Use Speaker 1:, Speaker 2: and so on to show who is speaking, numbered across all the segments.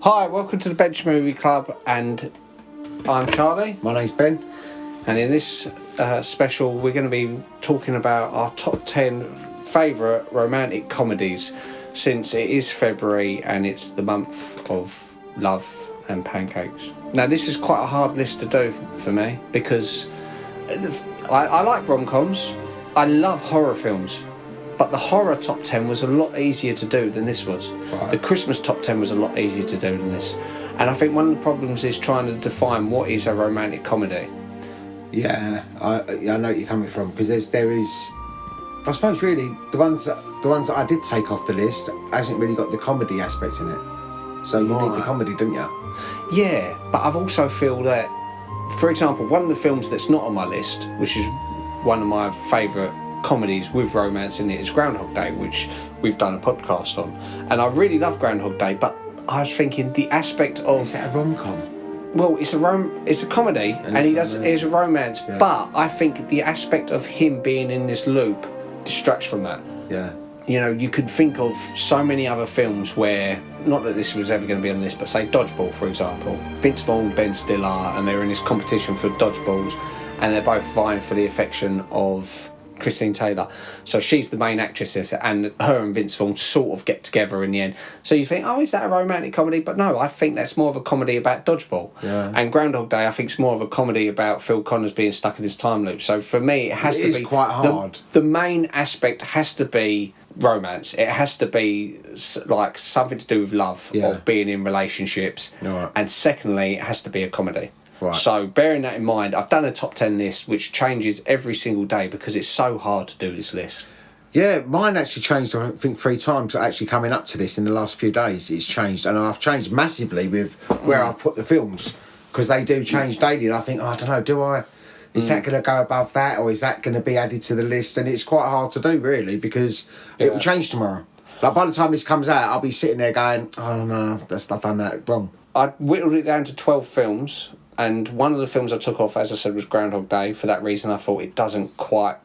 Speaker 1: Hi, welcome to the Bench Movie Club, and I'm Charlie.
Speaker 2: My name's Ben.
Speaker 1: And in this special, we're going to be talking about our top 10 favourite romantic comedies, since it is February and it's the month of love and pancakes. Now, this is quite a hard list to do for me, because I like rom-coms, I love horror films, but the horror top 10 was a lot easier to do than this was. Right. The Christmas top 10 was a lot easier to do than this. And I think one of the problems is trying to define what is a romantic comedy.
Speaker 2: Yeah, I know what you're coming from, because there is, I suppose really, the ones that I did take off the list hasn't really got the comedy aspects in it. So you need the comedy, don't you?
Speaker 1: Yeah, but I've also feel that, for example, one of the films that's not on my list, which is one of my favourite comedies with romance in it, is Groundhog Day, which we've done a podcast on. And I really love Groundhog Day, but I was thinking the aspect of...
Speaker 2: Is that a rom-com?
Speaker 1: Well, it's a comedy, and it's a romance, yeah. But I think the aspect of him being in this loop distracts from that.
Speaker 2: Yeah.
Speaker 1: You know, you could think of so many other films where, not that this was ever going to be on this, but say Dodgeball, for example. Vince Vaughn, Ben Stiller, and they're in this competition for dodgeballs, and they're both vying for the affection of Christine Taylor. So she's the main actress, and her and Vince Vaughn sort of get together in the end. So you think, oh, is that a romantic comedy? But no, I think that's more of a comedy about dodgeball.
Speaker 2: Yeah.
Speaker 1: And Groundhog Day, I think, is more of a comedy about Phil Connors being stuck in his time loop. So for me, it has to be...
Speaker 2: It is quite hard.
Speaker 1: The main aspect has to be romance. It has to be like something to do with love, or being in relationships.
Speaker 2: Right.
Speaker 1: And secondly, it has to be a comedy.
Speaker 2: Right.
Speaker 1: So bearing that in mind, I've done a top 10 list which changes every single day because it's so hard to do this list.
Speaker 2: Yeah, mine actually changed, I think, 3 times actually coming up to this in the last few days. It's changed, and I've changed massively with where I've put the films, because they do change daily, and I think, I don't know, is that going to go above that, or is that going to be added to the list? And it's quite hard to do, really, because it will change tomorrow. Like, by the time this comes out, I'll be sitting there going, oh no, I've done that wrong.
Speaker 1: I whittled it down to 12 films. And one of the films I took off, as I said, was Groundhog Day. For that reason, I thought it doesn't quite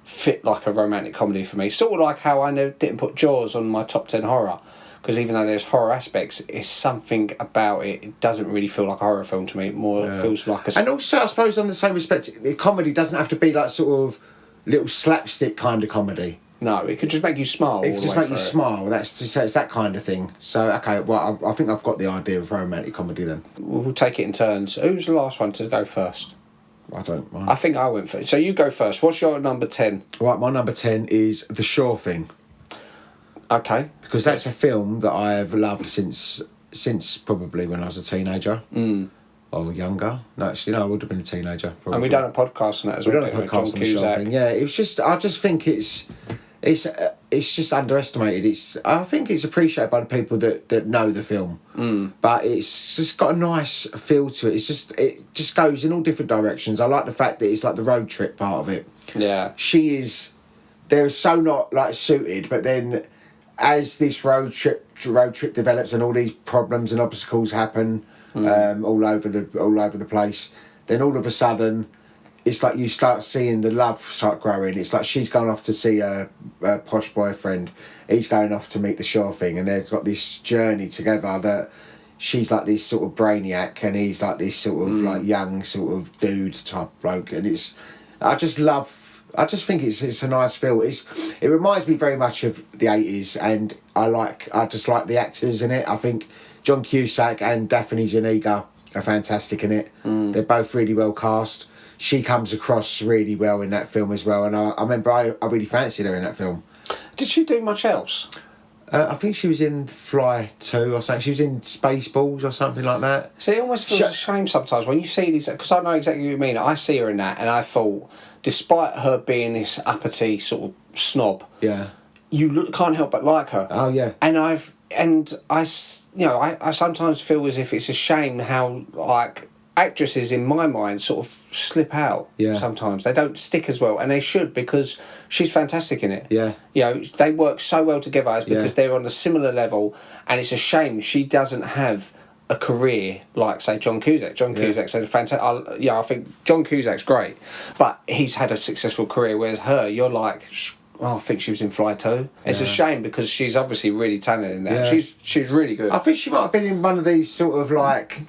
Speaker 1: fit like a romantic comedy for me. Sort of like how I didn't put Jaws on my top 10 horror. Because even though there's horror aspects, it's something about it. It doesn't really feel like a horror film to me. It more feels like a...
Speaker 2: And also, I suppose, on the same respect, the comedy doesn't have to be like sort of little slapstick kind of comedy.
Speaker 1: No, it could just make you smile.
Speaker 2: It could just make you smile. It's that kind of thing. So, okay, well, I think I've got the idea of romantic comedy then.
Speaker 1: We'll take it in turns. Who's the last one to go first?
Speaker 2: I don't mind.
Speaker 1: I think I went first. So you go first. What's your number 10?
Speaker 2: Right, my number 10 is The Sure Thing.
Speaker 1: Okay.
Speaker 2: Because that's a film that I have loved since probably when I was a teenager. Or younger. No, actually, no, I would have been a teenager. Probably.
Speaker 1: And we done a podcast on that as well.
Speaker 2: We done a podcast on The Sure Thing. Yeah, it was just... I just think it's just underestimated. I think it's appreciated by the people that know the film, but it's just got a nice feel to it. It just goes in all different directions. I like the fact that it's like the road trip part of it.
Speaker 1: Yeah,
Speaker 2: they're so not like suited, but then as this road trip develops and all these problems and obstacles happen all over the place, then all of a sudden, it's like you start seeing the love start growing. It's like she's going off to see a posh boyfriend. He's going off to meet the Sure Thing. And they've got this journey together that she's like this sort of brainiac and he's like this sort of like young sort of dude type bloke. And I just think it's a nice feel. It reminds me very much of the 80s, and I just like the actors in it. I think John Cusack and Daphne Zuniga are fantastic in it. They're both really well cast. She comes across really well in that film as well, and I remember I really fancied her in that film.
Speaker 1: Did she do much else?
Speaker 2: I think she was in Fly 2 or something. She was in Spaceballs or something like that.
Speaker 1: So it almost feels a shame sometimes when you see these, because I know exactly what you mean. I see her in that, and I thought, despite her being this uppity sort of snob, you can't help but like her.
Speaker 2: Oh yeah.
Speaker 1: And I sometimes feel as if it's a shame how like actresses in my mind sort of slip out sometimes. They don't stick as well, and they should, because she's fantastic in it.
Speaker 2: Yeah.
Speaker 1: You know, they work so well together because they're on a similar level, and it's a shame she doesn't have a career like, say, John Cusack. John Cusack's had a fantastic... I think John Cusack's great, but he's had a successful career, whereas her, you're like, I think she was in Fly too. It's a shame because she's obviously really talented in that.
Speaker 2: Yeah.
Speaker 1: She's really good.
Speaker 2: I think she might have been in one of these sort of like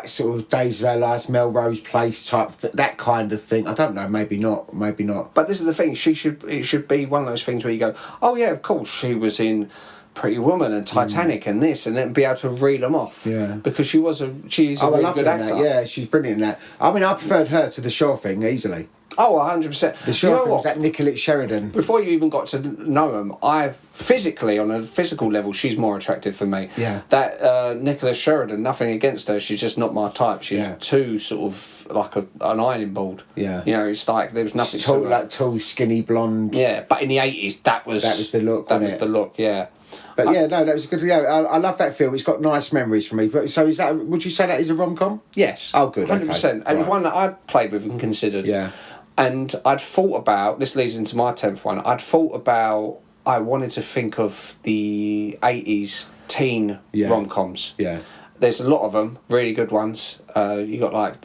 Speaker 2: sort of Days of Our Lives, Melrose Place type, that kind of thing. I don't know, maybe not.
Speaker 1: But this is the thing, it should be one of those things where you go, oh yeah, of course, she was in Pretty Woman and Titanic and this, and then be able to reel them off.
Speaker 2: Yeah.
Speaker 1: Because she is a really good actor.
Speaker 2: That. Yeah, she's brilliant in that. I mean, I preferred her to the Shaw thing easily.
Speaker 1: Oh, 100%.
Speaker 2: The Shaw thing was that Nicolette Sheridan.
Speaker 1: Before you even got to know them, on a physical level, she's more attractive for me.
Speaker 2: Yeah.
Speaker 1: That Nicholas Sheridan, nothing against her, she's just not my type. She's too sort of like an ironing board.
Speaker 2: Yeah.
Speaker 1: You know, it's like there was nothing
Speaker 2: tall,
Speaker 1: to her.
Speaker 2: like tall, skinny, blonde.
Speaker 1: Yeah, but in the 80s, that was
Speaker 2: the look.
Speaker 1: That was the look, yeah.
Speaker 2: But that was good. Yeah, I love that film. It's got nice memories for me. But so is that? Would you say that is a rom-com?
Speaker 1: Yes.
Speaker 2: Oh, good.
Speaker 1: 100%.
Speaker 2: Okay.
Speaker 1: It was one that I'd played with and considered.
Speaker 2: Yeah.
Speaker 1: And I'd thought about, this leads into my 10th one, I wanted to think of the 80s teen rom-coms.
Speaker 2: Yeah.
Speaker 1: There's a lot of them, really good ones. You got like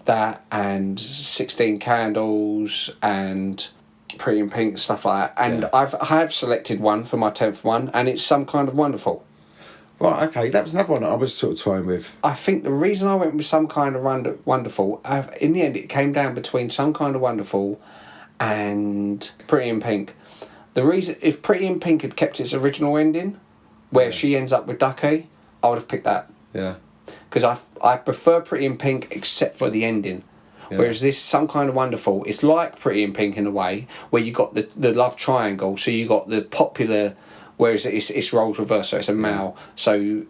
Speaker 1: that and 16 Candles and Pretty in Pink, stuff like that. And I have selected one for my 10th one, and it's Some Kind of Wonderful.
Speaker 2: Right, okay, that was another one I was sort of toying with.
Speaker 1: I think the reason I went with Some Kind of Wonderful, in the end it came down between Some Kind of Wonderful and Pretty in Pink. The reason, if Pretty in Pink had kept its original ending, where she ends up with Ducky, I would have picked that.
Speaker 2: Yeah.
Speaker 1: Because I prefer Pretty in Pink except for the ending. Yeah. Whereas this Some Kind of Wonderful, it's like Pretty in Pink in a way, where you got the love triangle, so you got the popular... Whereas it's roles reversed, so it's a male. So you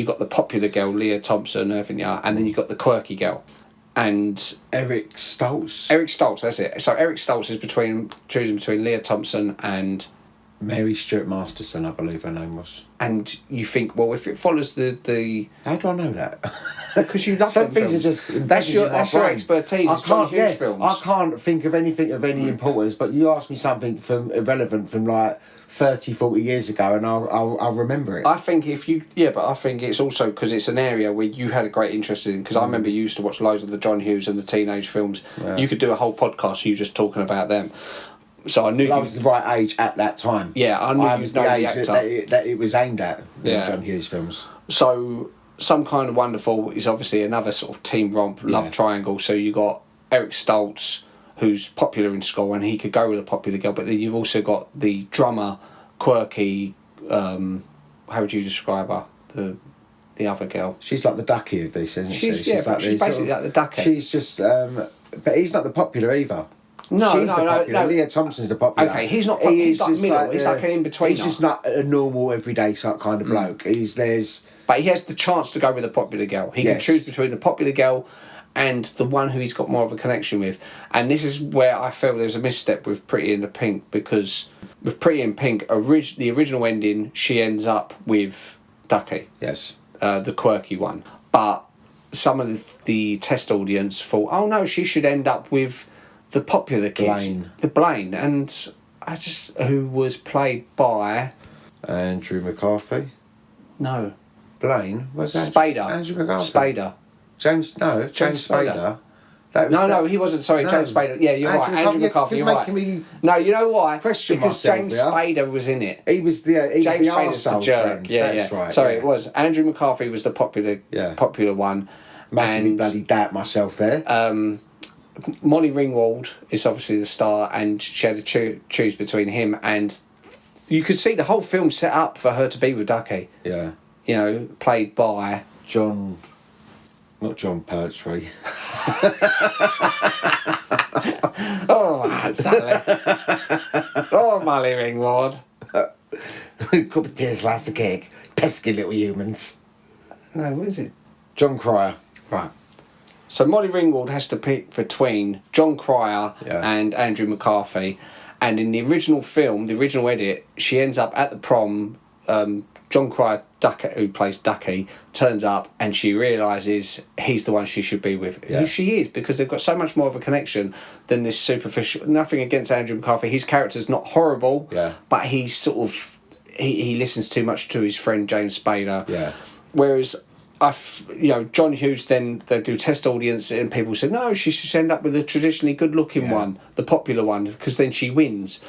Speaker 1: got the popular girl, Leah Thompson, and then you got the quirky girl, and
Speaker 2: Eric Stoltz.
Speaker 1: Eric Stoltz, that's it. So Eric Stoltz is choosing between Leah Thompson and
Speaker 2: Mary Stuart Masterson, I believe her name was.
Speaker 1: And you think, well, if it follows the
Speaker 2: how do I know that?
Speaker 1: Because you love
Speaker 2: some
Speaker 1: them
Speaker 2: things
Speaker 1: films.
Speaker 2: are just
Speaker 1: that's your expertise.
Speaker 2: I can't
Speaker 1: films.
Speaker 2: I can't think of anything of any importance. But you ask me something from irrelevant from like 30, 40 years ago, and I'll remember it.
Speaker 1: I think but I think it's also because it's an area where you had a great interest in. Because I remember you used to watch loads of the John Hughes and the teenage films. Yeah. You could do a whole podcast you just talking about them. So I knew
Speaker 2: I was the right age at that time.
Speaker 1: Yeah, I knew
Speaker 2: I was the age that it was aimed at. The John Hughes films.
Speaker 1: So Some Kind of Wonderful is obviously another sort of teen romp love triangle. So you got Eric Stoltz, who's popular in school, and he could go with a popular girl. But then you've also got the drummer, quirky. How would you describe her? The other girl.
Speaker 2: She's like the Ducky of this, isn't she?
Speaker 1: She's basically like the Ducky.
Speaker 2: She's just, but he's not the popular either.
Speaker 1: No,
Speaker 2: she's the popular. Leah Thompson's the popular.
Speaker 1: Okay, he's not. He's like middle. He's like an in between.
Speaker 2: He's just not a normal everyday kind of bloke. But
Speaker 1: he has the chance to go with a popular girl. He can choose between the popular girl and the one who he's got more of a connection with. And this is where I feel there's a misstep with Pretty in the Pink, because with Pretty in Pink, the original ending, she ends up with Ducky.
Speaker 2: Yes.
Speaker 1: The quirky one. But some of the test audience thought, oh no, she should end up with the popular kid, the Blaine, and who was played by
Speaker 2: Andrew McCarthy.
Speaker 1: No,
Speaker 2: Blaine was that
Speaker 1: Spader.
Speaker 2: Andrew McCarthy.
Speaker 1: Spader.
Speaker 2: James Spader. That was
Speaker 1: he wasn't. Sorry, no. James Spader. Yeah, you're right. Andrew McCarthy. You're right. No, you know why? Because James Spader was in it.
Speaker 2: He was the
Speaker 1: James Spader's the jerk.
Speaker 2: Friend.
Speaker 1: Yeah,
Speaker 2: that's right.
Speaker 1: Sorry, it was Andrew McCarthy was the popular one.
Speaker 2: Making me bloody doubt myself there.
Speaker 1: Molly Ringwald is obviously the star, and she had to choose between him and. You could see the whole film set up for her to be with Ducky.
Speaker 2: Yeah.
Speaker 1: You know, played by
Speaker 2: not John Pertwee.
Speaker 1: Oh, Sally. Oh, Molly Ringwald.
Speaker 2: Cup of tea, slice of cake. Pesky little humans.
Speaker 1: No, what is it?
Speaker 2: John Cryer.
Speaker 1: Right. So Molly Ringwald has to pick between John Cryer and Andrew McCarthy. And in the original film, the original edit, she ends up at the prom. John Cryer, who plays Ducky, turns up and she realises he's the one she should be with. Who she is, because they've got so much more of a connection than this superficial. Nothing against Andrew McCarthy. His character's not horrible, but he's sort of... He listens too much to his friend James Spader.
Speaker 2: Yeah.
Speaker 1: Whereas John Hughes, then they do test audience and people say, no, she should end up with a traditionally good-looking one, the popular one, because then she wins,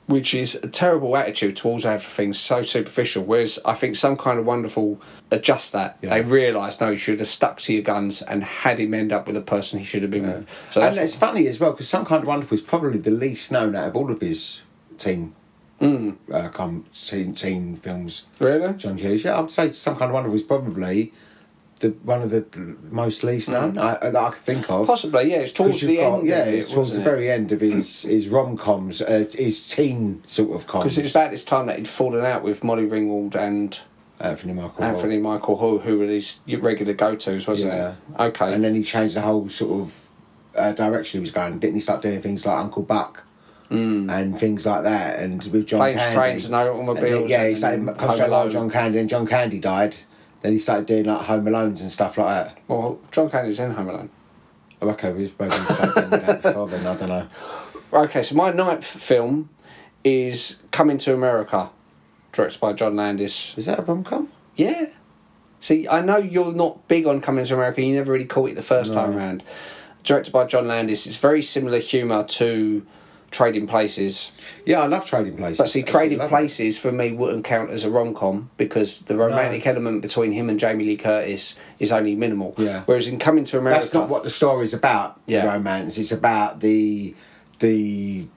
Speaker 1: which is a terrible attitude towards everything, so superficial. Whereas I think Some Kind of Wonderful adjust that. Yeah. They realise, no, you should have stuck to your guns and had him end up with a person he should have been with. So
Speaker 2: it's funny as well, because Some Kind of Wonderful is probably the least known out of all of his teen films.
Speaker 1: Really?
Speaker 2: John Hughes. Yeah, I'd say Some Kind of Wonderful is probably one of the most least known that I can think of.
Speaker 1: Possibly, yeah. It's towards the end.
Speaker 2: Yeah, it's towards the very end of his rom-coms, his teen sort of coms.
Speaker 1: Because it was about this time that he'd fallen out with Molly Ringwald and Anthony Michael Hall, who were his regular go-tos, wasn't it? Okay.
Speaker 2: And then he changed the whole sort of direction he was going. Didn't he start doing things like Uncle Buck? And things like that, and with John
Speaker 1: Planes,
Speaker 2: Candy,
Speaker 1: Trains and Automobiles.
Speaker 2: He started concentrating on John Candy, and John Candy died. Then he started doing like Home Alones and stuff like that.
Speaker 1: Well, John Candy's in Home Alone.
Speaker 2: Oh, okay, we spoke that before then, I don't know.
Speaker 1: Okay, so my 9th film is Coming to America, directed by John Landis.
Speaker 2: Is that a rom-com?
Speaker 1: Yeah. See, I know you're not big on Coming to America, you never really caught it the first time around. Directed by John Landis, it's very similar humour to Trading Places.
Speaker 2: Yeah, I love Trading Places.
Speaker 1: But see, Trading Places for me wouldn't count as a rom-com because the romantic element between him and Jamie Lee Curtis is only minimal.
Speaker 2: Yeah.
Speaker 1: Whereas in Coming to America...
Speaker 2: That's not what the story's about, the romance. It's about the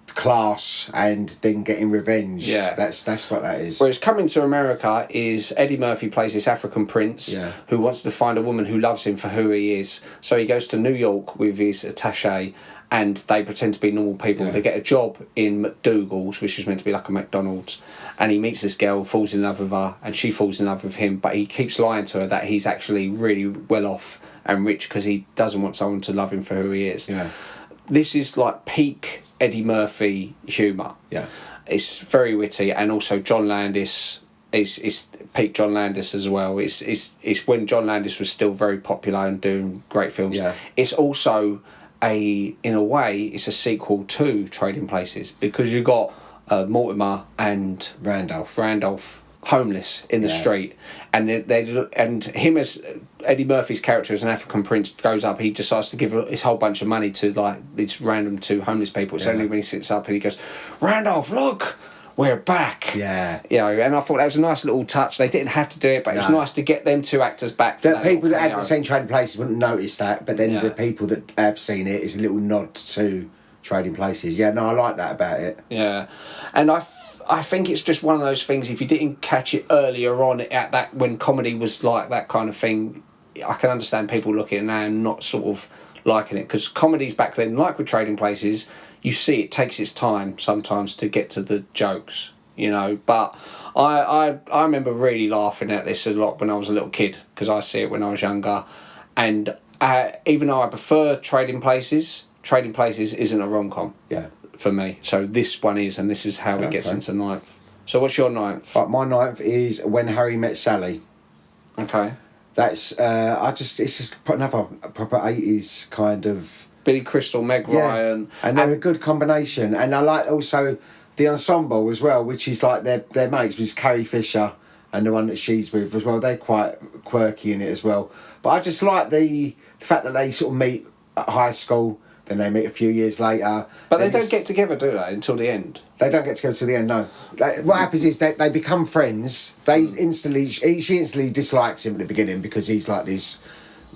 Speaker 2: class and then getting revenge.
Speaker 1: Yeah.
Speaker 2: That's what that is.
Speaker 1: Whereas Coming to America is Eddie Murphy plays this African prince who wants to find a woman who loves him for who he is. So he goes to New York with his attaché and they pretend to be normal people. Yeah. They get a job in McDougal's, which is meant to be like a McDonald's, and he meets this girl, falls in love with her, and she falls in love with him, but he keeps lying to her that he's actually really well off and rich because he doesn't want someone to love him for who he is.
Speaker 2: Yeah.
Speaker 1: This is like peak Eddie Murphy humour.
Speaker 2: Yeah.
Speaker 1: It's very witty, and also John Landis is peak John Landis as well. It's when John Landis was still very popular and doing great films.
Speaker 2: Yeah.
Speaker 1: It's also in a way, it's a sequel to Trading Places because you got Mortimer and Randolph homeless in the street, and and him as Eddie Murphy's character as an African prince goes up. He decides to give his whole bunch of money to like these random two homeless people. It's only when he sits up and he goes, "Randolph, look, we're back."
Speaker 2: Yeah.
Speaker 1: And I thought that was a nice little touch. They didn't have to do it, but it was nice to get them two actors back.
Speaker 2: The people that hadn't seen Trading Places wouldn't notice that, but then the people that have seen it is a little nod to Trading Places. Yeah, no, I like that about it.
Speaker 1: Yeah, and I think it's just one of those things. If you didn't catch it earlier on at that when comedy was like that kind of thing, I can understand people looking at it now and not sort of liking it because comedies back then, like with Trading Places, you see it takes its time sometimes to get to the jokes, But I remember really laughing at this a lot when I was a little kid because I see it when I was younger, and even though I prefer Trading Places isn't a rom-com.
Speaker 2: Yeah. For
Speaker 1: me. So this one is, and this is how it gets into 9th. So what's your 9th?
Speaker 2: My 9th is When Harry Met Sally.
Speaker 1: Okay.
Speaker 2: That's it's just another proper 80s kind of
Speaker 1: Billy Crystal, Meg Ryan,
Speaker 2: and they're a good combination. And I like also the Ensemble as well, which is like their mates, which is Carrie Fisher and the one that she's with as well. They're quite quirky in it as well. But I just like the fact that they sort of meet at high school. Then they meet a few years later.
Speaker 1: But they don't get together, do they, until the end?
Speaker 2: They don't get together until the end, no. What happens is they become friends. She instantly dislikes him at the beginning because he's like this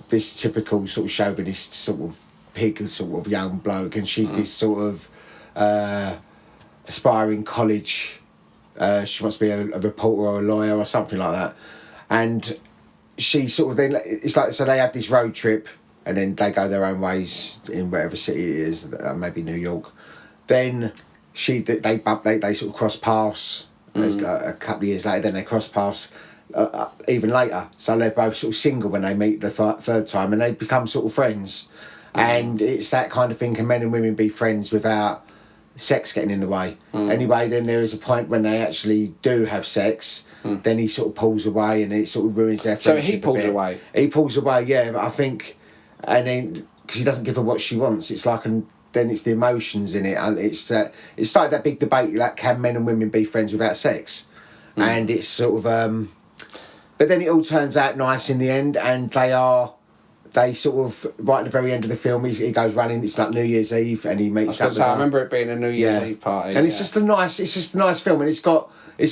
Speaker 2: typical sort of chauvinist sort of pig sort of young bloke, and she's this sort of aspiring college. She wants to be a reporter or a lawyer or something like that. And she sort of then, it's like, so they have this road trip. And then they go their own ways in whatever city it is, maybe New York. Then they sort of cross paths. A couple of years later, then they cross paths even later. So they're both sort of single when they meet the third time, and they become sort of friends. And it's that kind of thing: can men and women be friends without sex getting in the way? Anyway, then there is a point when they actually do have sex. Then he sort of pulls away, and it sort of ruins their friendship.
Speaker 1: So he pulls away.
Speaker 2: He pulls away, yeah. But I think. And then, because he doesn't give her what she wants, it's like, and then it's the emotions in it, and it started that big debate, like, can men and women be friends without sex? And it's sort of, but then it all turns out nice in the end, and they sort of, right at the very end of the film, he goes running. It's like New Year's Eve, and he meets up with her.
Speaker 1: I remember it being a New Year's Eve party,
Speaker 2: and it's just a nice film, and it's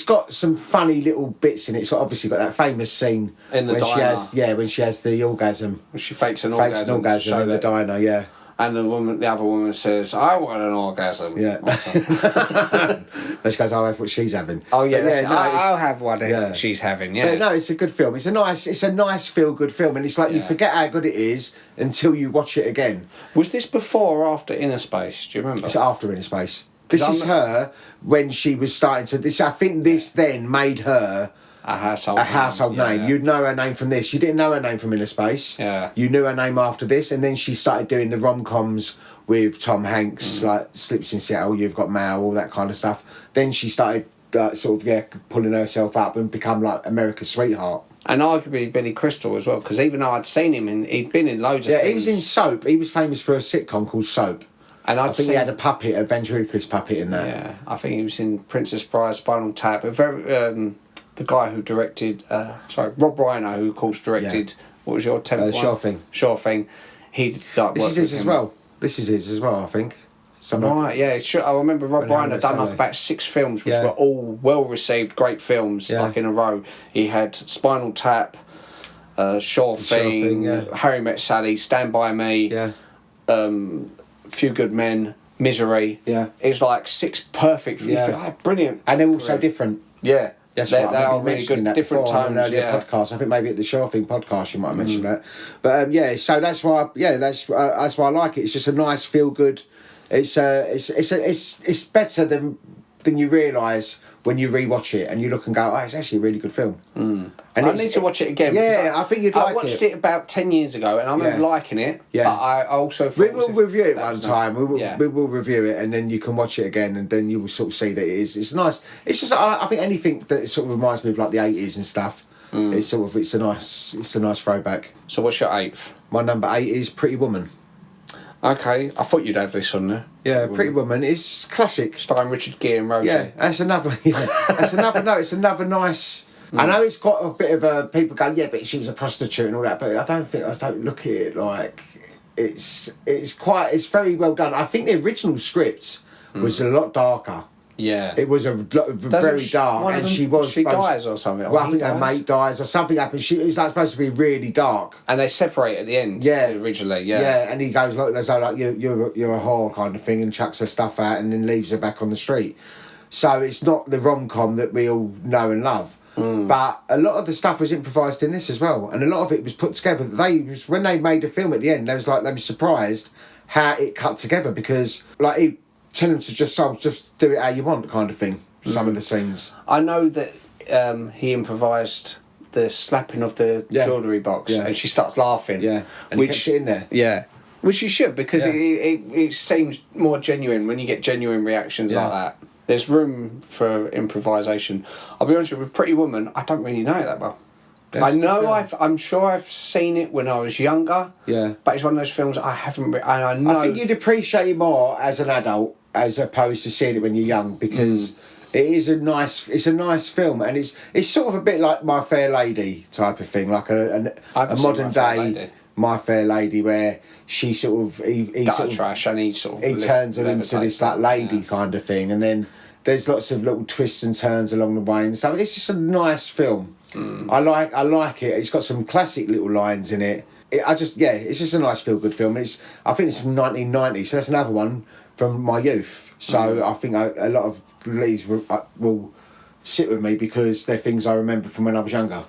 Speaker 2: got some funny little bits in it. It's obviously got that famous scene
Speaker 1: in the diner.
Speaker 2: When she has the orgasm.
Speaker 1: When she fakes an orgasm
Speaker 2: in the diner, yeah.
Speaker 1: And the other woman says, "I want an orgasm."
Speaker 2: Yeah. And she goes, "I'll have what she's having."
Speaker 1: Oh yeah, I'll have what she's having. Yeah.
Speaker 2: But no, it's a good film. It's a nice feel good film, and it's like you forget how good it is until you watch it again.
Speaker 1: Was this before or after Inner Space? Do you remember?
Speaker 2: It's after Inner Space. This is her when she was starting to. I think this then made her
Speaker 1: a household
Speaker 2: name.
Speaker 1: Yeah.
Speaker 2: You'd know her name from this. You didn't know her name from Inner Space.
Speaker 1: Yeah.
Speaker 2: You knew her name after this, and then she started doing the rom-coms with Tom Hanks, like Sleepless in Seattle, You've Got Mail, all that kind of stuff. Then she started pulling herself up and become like America's sweetheart.
Speaker 1: And arguably Billy Crystal as well, because even though I'd seen him he'd been in loads of things.
Speaker 2: Yeah, he was in Soap. He was famous for a sitcom called Soap.
Speaker 1: And
Speaker 2: I think he had a puppet, a ventriloquist puppet in that.
Speaker 1: Yeah, I think he was in Princess Bride, Spinal Tap. The guy who directed, Rob Reiner, who of course directed, what was your 10th one?
Speaker 2: Sure Thing.
Speaker 1: Sure Thing.
Speaker 2: This is his as well. This is his as well, I think.
Speaker 1: Right, yeah. I remember Rob Reiner done like about 6 films, which were all well received, great films, like in a row. He had Spinal Tap, Sure Thing, Harry Met Sally, Stand By Me, Few Good Men, Misery.
Speaker 2: Yeah.
Speaker 1: It was like 6 perfect. Yeah. Brilliant.
Speaker 2: And they're all so different.
Speaker 1: Yeah.
Speaker 2: That's
Speaker 1: they
Speaker 2: right.
Speaker 1: are really good, different tones.
Speaker 2: Podcast. I think maybe at the Sure Thing podcast you might have mentioned that. But so that's why. That's why I like it. It's just a nice feel good. It's better than you realise when you rewatch it and you look and go, it's actually a really good film.
Speaker 1: And I need to watch it again.
Speaker 2: Yeah, I think you'd like it.
Speaker 1: I watched it about 10 years ago and I remember liking it. Yeah. But I also thought
Speaker 2: we will review it one time. We will review it and then you can watch it again and then you will sort of see that it's nice. It's just I think anything that sort of reminds me of like the 80s and stuff. It's a nice throwback.
Speaker 1: So what's your 8th?
Speaker 2: My number 8 is Pretty Woman.
Speaker 1: Okay, I thought you'd have this on there.
Speaker 2: Yeah, Pretty Woman is classic.
Speaker 1: Starring Richard Gere and Rosie.
Speaker 2: Yeah, that's another. That's another. No, it's another nice. I know it's got a bit of a. People go, yeah, but she was a prostitute and all that. But I don't look at it like it's very well done. I think the original script was a lot darker.
Speaker 1: Yeah,
Speaker 2: it was very dark, and she
Speaker 1: dies or something.
Speaker 2: Well, I think her mate dies or something happens. It's like supposed to be really dark,
Speaker 1: and they separate at the end.
Speaker 2: Yeah,
Speaker 1: originally.
Speaker 2: Yeah, and he goes like, "There's like you're a whore" kind of thing, and chucks her stuff out, and then leaves her back on the street. So it's not the rom-com that we all know and love. But a lot of the stuff was improvised in this as well, and a lot of it was put together. When they made the film at the end, they were surprised how it cut together because like. Tell him to just do it how you want, kind of thing. Some of the scenes.
Speaker 1: I know that he improvised the slapping of the jewellery box, and she starts laughing.
Speaker 2: Yeah, and he kept it in there.
Speaker 1: Yeah, which you should because it seems more genuine when you get genuine reactions like that. There's room for improvisation. I'll be honest with Pretty Woman. I don't really know it that well. I'm sure I've seen it when I was younger. Yeah, but it's one of those films I haven't. And I know.
Speaker 2: I think you'd appreciate it more as an adult as opposed to seeing it when you're young because it is a nice film and it's sort of a bit like My Fair Lady type of thing, like a modern day My Fair Lady where she sort of he turns her into this like lady kind of thing, and then there's lots of little twists and turns along the way and stuff. It's just a nice film. I like it. It's got some classic little lines in it. It's just a nice feel good film. I think it's from 1990, so that's another one from my youth. So I think a lot of these will sit with me because they're things I remember from when I was younger.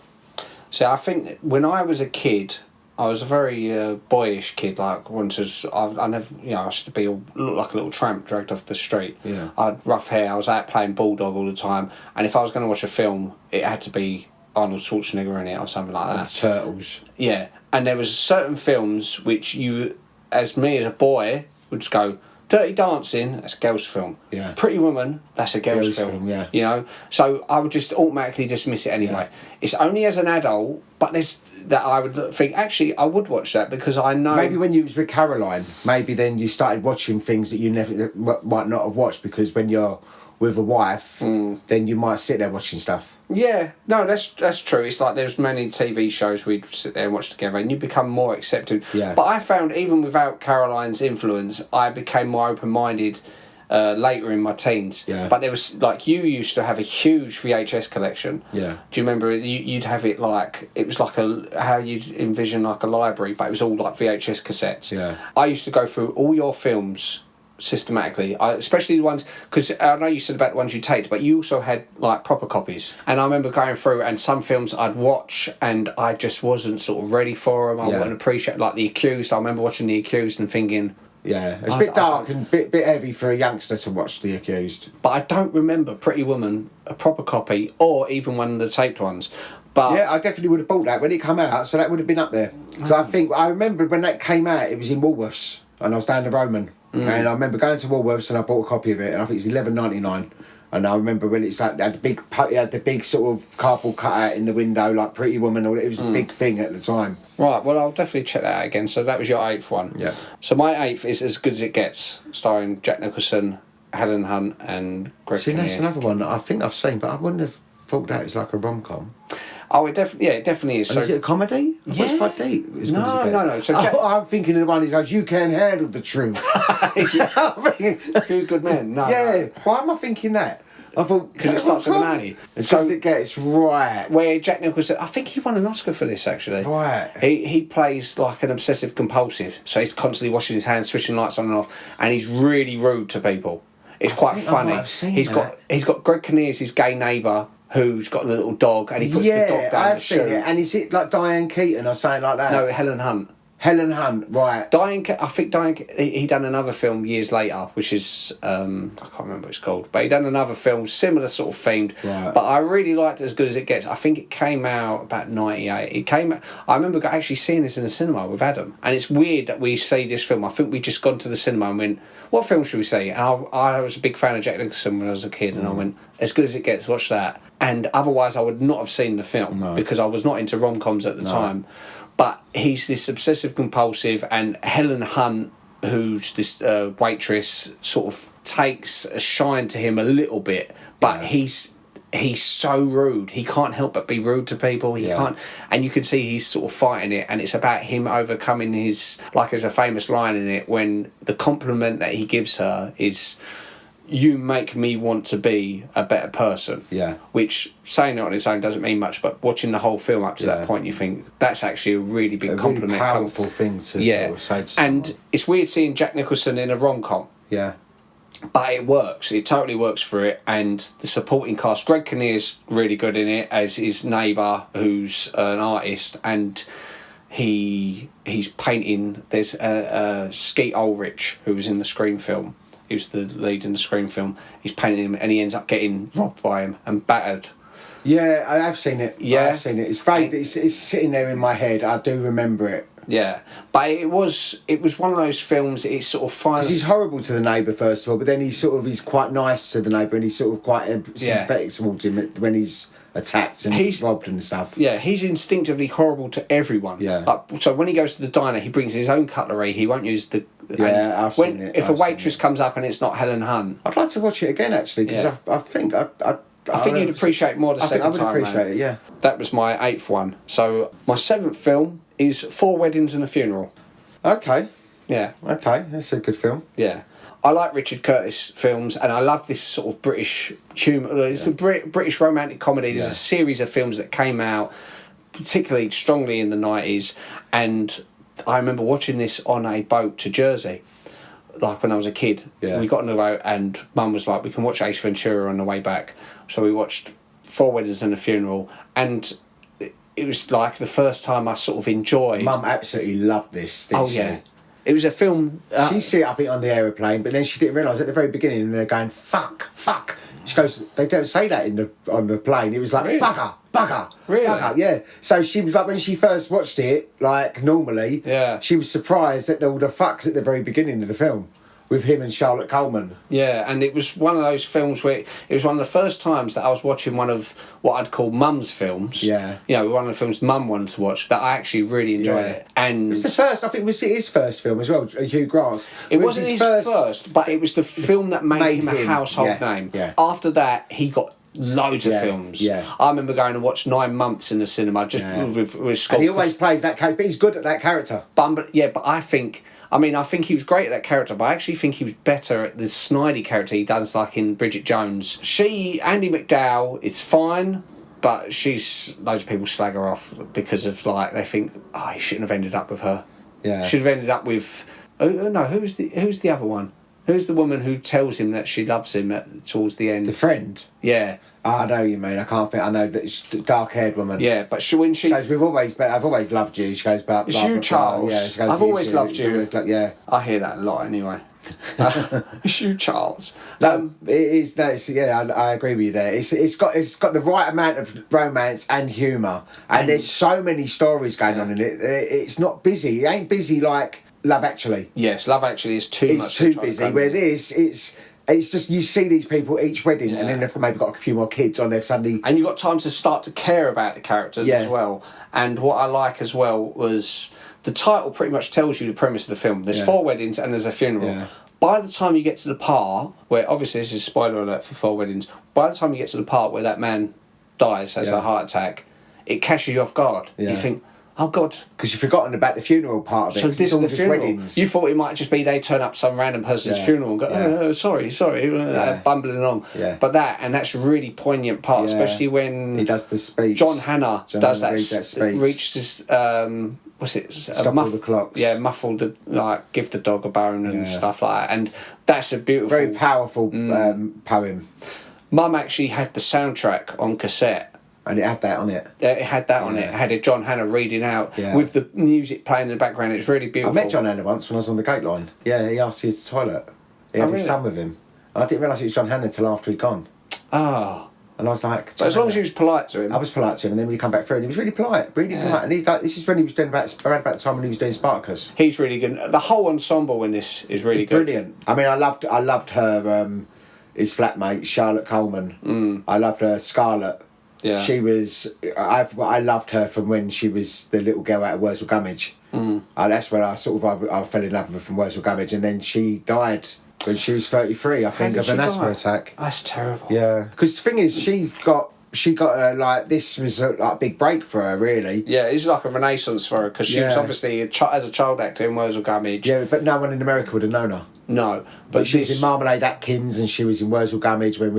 Speaker 1: So I think when I was a kid, I was a very boyish kid. Like I never, I used to look like a little tramp dragged off the street.
Speaker 2: Yeah.
Speaker 1: I had rough hair. I was out playing bulldog all the time, and if I was going to watch a film, it had to be Arnold Schwarzenegger in it or something like that.
Speaker 2: Turtles.
Speaker 1: Yeah, and there was certain films which you, as a boy, would just go, Dirty Dancing, that's a girls' film.
Speaker 2: Yeah.
Speaker 1: Pretty Woman, that's a girls' film.
Speaker 2: Yeah.
Speaker 1: You know, so I would just automatically dismiss it anyway. Yeah. It's only as an adult, but there's that I would think actually I would watch that because I know
Speaker 2: maybe when you was with Caroline, maybe then you started watching things that you never might not have watched because when you're with a wife, then you might sit there watching stuff.
Speaker 1: Yeah, no, that's true. It's like there's many TV shows we'd sit there and watch together, and you become more accepted.
Speaker 2: Yeah.
Speaker 1: But I found even without Caroline's influence, I became more open-minded later in my teens.
Speaker 2: Yeah.
Speaker 1: But there was, like, you used to have a huge VHS collection.
Speaker 2: Yeah.
Speaker 1: Do you remember? You'd have it like, it was like how you'd envision like a library, but it was all like VHS cassettes.
Speaker 2: Yeah.
Speaker 1: I used to go through all your films systematically, especially the ones, because I know you said about the ones you taped, but you also had like proper copies, and I remember going through, and some films I'd watch and I just wasn't sort of ready for them. I wouldn't appreciate, like The Accused. I remember watching The Accused and thinking,
Speaker 2: yeah, it's a bit dark and bit heavy for a youngster to watch The Accused.
Speaker 1: but I don't remember Pretty Woman, a proper copy, or even one of the taped ones. But
Speaker 2: yeah, I definitely would have bought that when it came out, so that would have been up there. Because I remember when that came out, it was in Woolworths, and I was down the Roman. And I remember going to Woolworths and I bought a copy of it, and I think it's $11.99. And I remember when it's like it had the big sort of cardboard cutout in the window, like Pretty Woman. It was a big thing at the time.
Speaker 1: Right, well, I'll definitely check that out again. So that was your 8th one.
Speaker 2: Yeah.
Speaker 1: So my 8th is As Good as It Gets, starring Jack Nicholson, Helen Hunt, and Greg Kinnear.
Speaker 2: That's another one that I think I've seen, but I wouldn't have thought that it's like a rom-com.
Speaker 1: Oh, it definitely is.
Speaker 2: So, is it a comedy?
Speaker 1: Yeah.
Speaker 2: It's quite deep.
Speaker 1: No. So
Speaker 2: I'm thinking of the one who goes, "You can handle the truth."
Speaker 1: A Few Good Men. No.
Speaker 2: Yeah. Why am I thinking that? I thought
Speaker 1: because it starts with an A.
Speaker 2: As good as it gets, right.
Speaker 1: Where Jack Nicholson, I think he won an Oscar for this actually.
Speaker 2: Right.
Speaker 1: He plays like an obsessive compulsive, so he's constantly washing his hands, switching lights on and off, and he's really rude to people. It's quite funny. He's got Greg Kinnear as his gay neighbour, who's got a little dog, and he puts the dog down the chute.
Speaker 2: Seen it. And is it like Diane Keaton or something like that?
Speaker 1: No, Helen Hunt.
Speaker 2: Helen Hunt, right.
Speaker 1: I think Diane, he done another film years later, which is, I can't remember what it's called, but he done another film, similar sort of themed.
Speaker 2: Right.
Speaker 1: But I really liked As Good as It Gets. I think it came out about 98. I remember actually seeing this in the cinema with Adam, and it's weird that we see this film. I think we just gone to the cinema and went, what film should we see? And I was a big fan of Jack Nicholson when I was a kid, and I went, As Good as It Gets, watch that. And otherwise I would not have seen the film because I was not into rom-coms at the time. But he's this obsessive compulsive, and Helen Hunt, who's this waitress, sort of takes a shine to him a little bit, but he's so rude. He can't help but be rude to people. He can't, and you can see he's sort of fighting it, and it's about him overcoming his, like there's a famous line in it when the compliment that he gives her is, "You make me want to be a better person."
Speaker 2: Yeah.
Speaker 1: Which, saying it on its own doesn't mean much, but watching the whole film up to that point, you think that's actually a really big compliment.
Speaker 2: Really powerful thing to sort of say to someone.
Speaker 1: And it's weird seeing Jack Nicholson in a rom-com.
Speaker 2: Yeah.
Speaker 1: But it works. It totally works for it. And the supporting cast, Greg Kinnear's really good in it as his neighbour, who's an artist, and he's painting. There's Skeet Ulrich, who was in the Scream film. He was the lead in the Scream film. He's painting him, and he ends up getting robbed by him and battered.
Speaker 2: Yeah, I have seen it.
Speaker 1: Yeah.
Speaker 2: I have seen it. It's vague. It's sitting there in my head. I do remember it.
Speaker 1: Yeah, but it was one of those films. It sort of finds.
Speaker 2: He's horrible to the neighbour first of all, but then he's quite nice to the neighbour, and he's sort of quite sympathetic towards him when he's attacked and he's robbed and stuff.
Speaker 1: Yeah, he's instinctively horrible to everyone.
Speaker 2: Yeah.
Speaker 1: Like, so when he goes to the diner, he brings his own cutlery. He won't use the.
Speaker 2: Yeah, I've seen it.
Speaker 1: If a waitress comes up and it's not Helen Hunt,
Speaker 2: I'd like to watch it again actually because I think
Speaker 1: I think you'd appreciate more the second time.
Speaker 2: I would appreciate it, yeah.
Speaker 1: That was my 8th one. So my 7th film is 4 Weddings and a Funeral.
Speaker 2: Okay.
Speaker 1: Yeah.
Speaker 2: Okay, that's a good film.
Speaker 1: Yeah. I like Richard Curtis films, and I love this sort of British humour. It's a British romantic comedy. There's a series of films that came out particularly strongly in the 90s, and I remember watching this on a boat to Jersey. Like when I was a kid, we got on the boat and Mum was like, we can watch Ace Ventura on the way back. So we watched 4 Weddings and a Funeral, and it was like the first time I sort of enjoyed.
Speaker 2: Mum absolutely loved this, didn't she?
Speaker 1: It was a film.
Speaker 2: She see it, I think, on the aeroplane, but then she didn't realise at the very beginning they're going, fuck. She goes, they don't say that on the plane. It was like, bugger.
Speaker 1: Really?
Speaker 2: Bugger, yeah. So she was like, when she first watched it, like normally, she was surprised at all the fucks at the very beginning of the film. with him and Charlotte Coleman.
Speaker 1: Yeah, and it was one of those films where it was one of the first times that I was watching one of what I'd call Mum's films.
Speaker 2: Yeah.
Speaker 1: You know, one of the films Mum wanted to watch that I actually really enjoyed it. And
Speaker 2: it's the first, I think it was his first film as well, Hugh Grant's.
Speaker 1: It wasn't his first, but it was the film that made him a household name.
Speaker 2: Yeah.
Speaker 1: After that, he got loads of films.
Speaker 2: Yeah.
Speaker 1: I remember going and watched 9 months in the cinema just with Scott.
Speaker 2: And he always plays that character, but he's good at that character.
Speaker 1: But I think he was great at that character, but I actually think he was better at the snidey character he does, like in Bridget Jones. Andy McDowell, is fine, but loads of people slag her off because of, like, they think, he shouldn't have ended up with her.
Speaker 2: Yeah.
Speaker 1: Should have ended up with, who's the other one? Who's the woman who tells him that she loves him towards the end?
Speaker 2: The friend?
Speaker 1: Yeah.
Speaker 2: I know you mean. I can't think. I know that it's the dark-haired woman.
Speaker 1: Yeah, but when she goes,
Speaker 2: I've always loved you. She goes, but
Speaker 1: it's you, Charles.
Speaker 2: Yeah, she goes,
Speaker 1: I've always loved you.
Speaker 2: Always yeah.
Speaker 1: I hear that a lot anyway. It's you, Charles.
Speaker 2: No, it is. No, I agree with you there. It's got the right amount of romance and humour, and there's so many stories going on in it. It's not busy. It ain't busy like Love Actually.
Speaker 1: Yes, Love Actually is too much.
Speaker 2: It's too busy. Where this, it's just you see these people each wedding, and then they've maybe got a few more kids on there suddenly,
Speaker 1: and you've got time to start to care about the characters as well. And what I like as well was the title pretty much tells you the premise of the film. There's 4 weddings and there's a funeral. Yeah. By the time you get to the part where, obviously this is spoiler alert for 4 weddings, by the time you get to the part where that man dies, has a heart attack, it catches you off guard. You think, oh God.
Speaker 2: Because you've forgotten about the funeral part of it.
Speaker 1: So this is the funeral.
Speaker 2: Weddings.
Speaker 1: You thought it might just be they turn up some random person's funeral and go, sorry, bumbling along. Yeah. But that's a really poignant part, especially when
Speaker 2: he does the speech.
Speaker 1: John Hannah does that
Speaker 2: speech.
Speaker 1: Reaches what's it?
Speaker 2: Stop all the clocks.
Speaker 1: Yeah, muffle give the dog a bone and stuff like that. And that's a beautiful,
Speaker 2: very powerful poem.
Speaker 1: Mum actually had the soundtrack on cassette.
Speaker 2: And it had that on it.
Speaker 1: It had that on it. It had John Hannah reading out with the music playing in the background. It's really beautiful.
Speaker 2: I met John Hannah once when I was on the gate line. Yeah, he asked to use the toilet. He had his son with him. And I didn't realise it was John Hannah till after he'd gone.
Speaker 1: Oh.
Speaker 2: And I was like...
Speaker 1: But as long as you was polite to him.
Speaker 2: I was polite to him, and then when he come back through, and he was really polite. And he's like, this is when he was doing around about the time when he was doing Spartacus.
Speaker 1: He's really good. The whole ensemble in this is really good.
Speaker 2: Brilliant. I mean, I loved her, his flatmate, Charlotte Coleman. I loved her, Scarlett. Yeah. She was... I loved her from when she was the little girl out of Wurzel Gummidge. That's when I fell in love with her from Wurzel Gummidge, and then she died when she was 33, I think, of an asthma attack.
Speaker 1: That's terrible.
Speaker 2: Yeah. Because the thing is, she got this was a big break for her, really.
Speaker 1: Yeah, it's like a renaissance for her, because she was obviously, as a child actor in Wurzel Gummidge.
Speaker 2: Yeah, but no one in America would have known her.
Speaker 1: No,
Speaker 2: but she was in Marmalade Atkins, and she was in Wurzel Gummidge when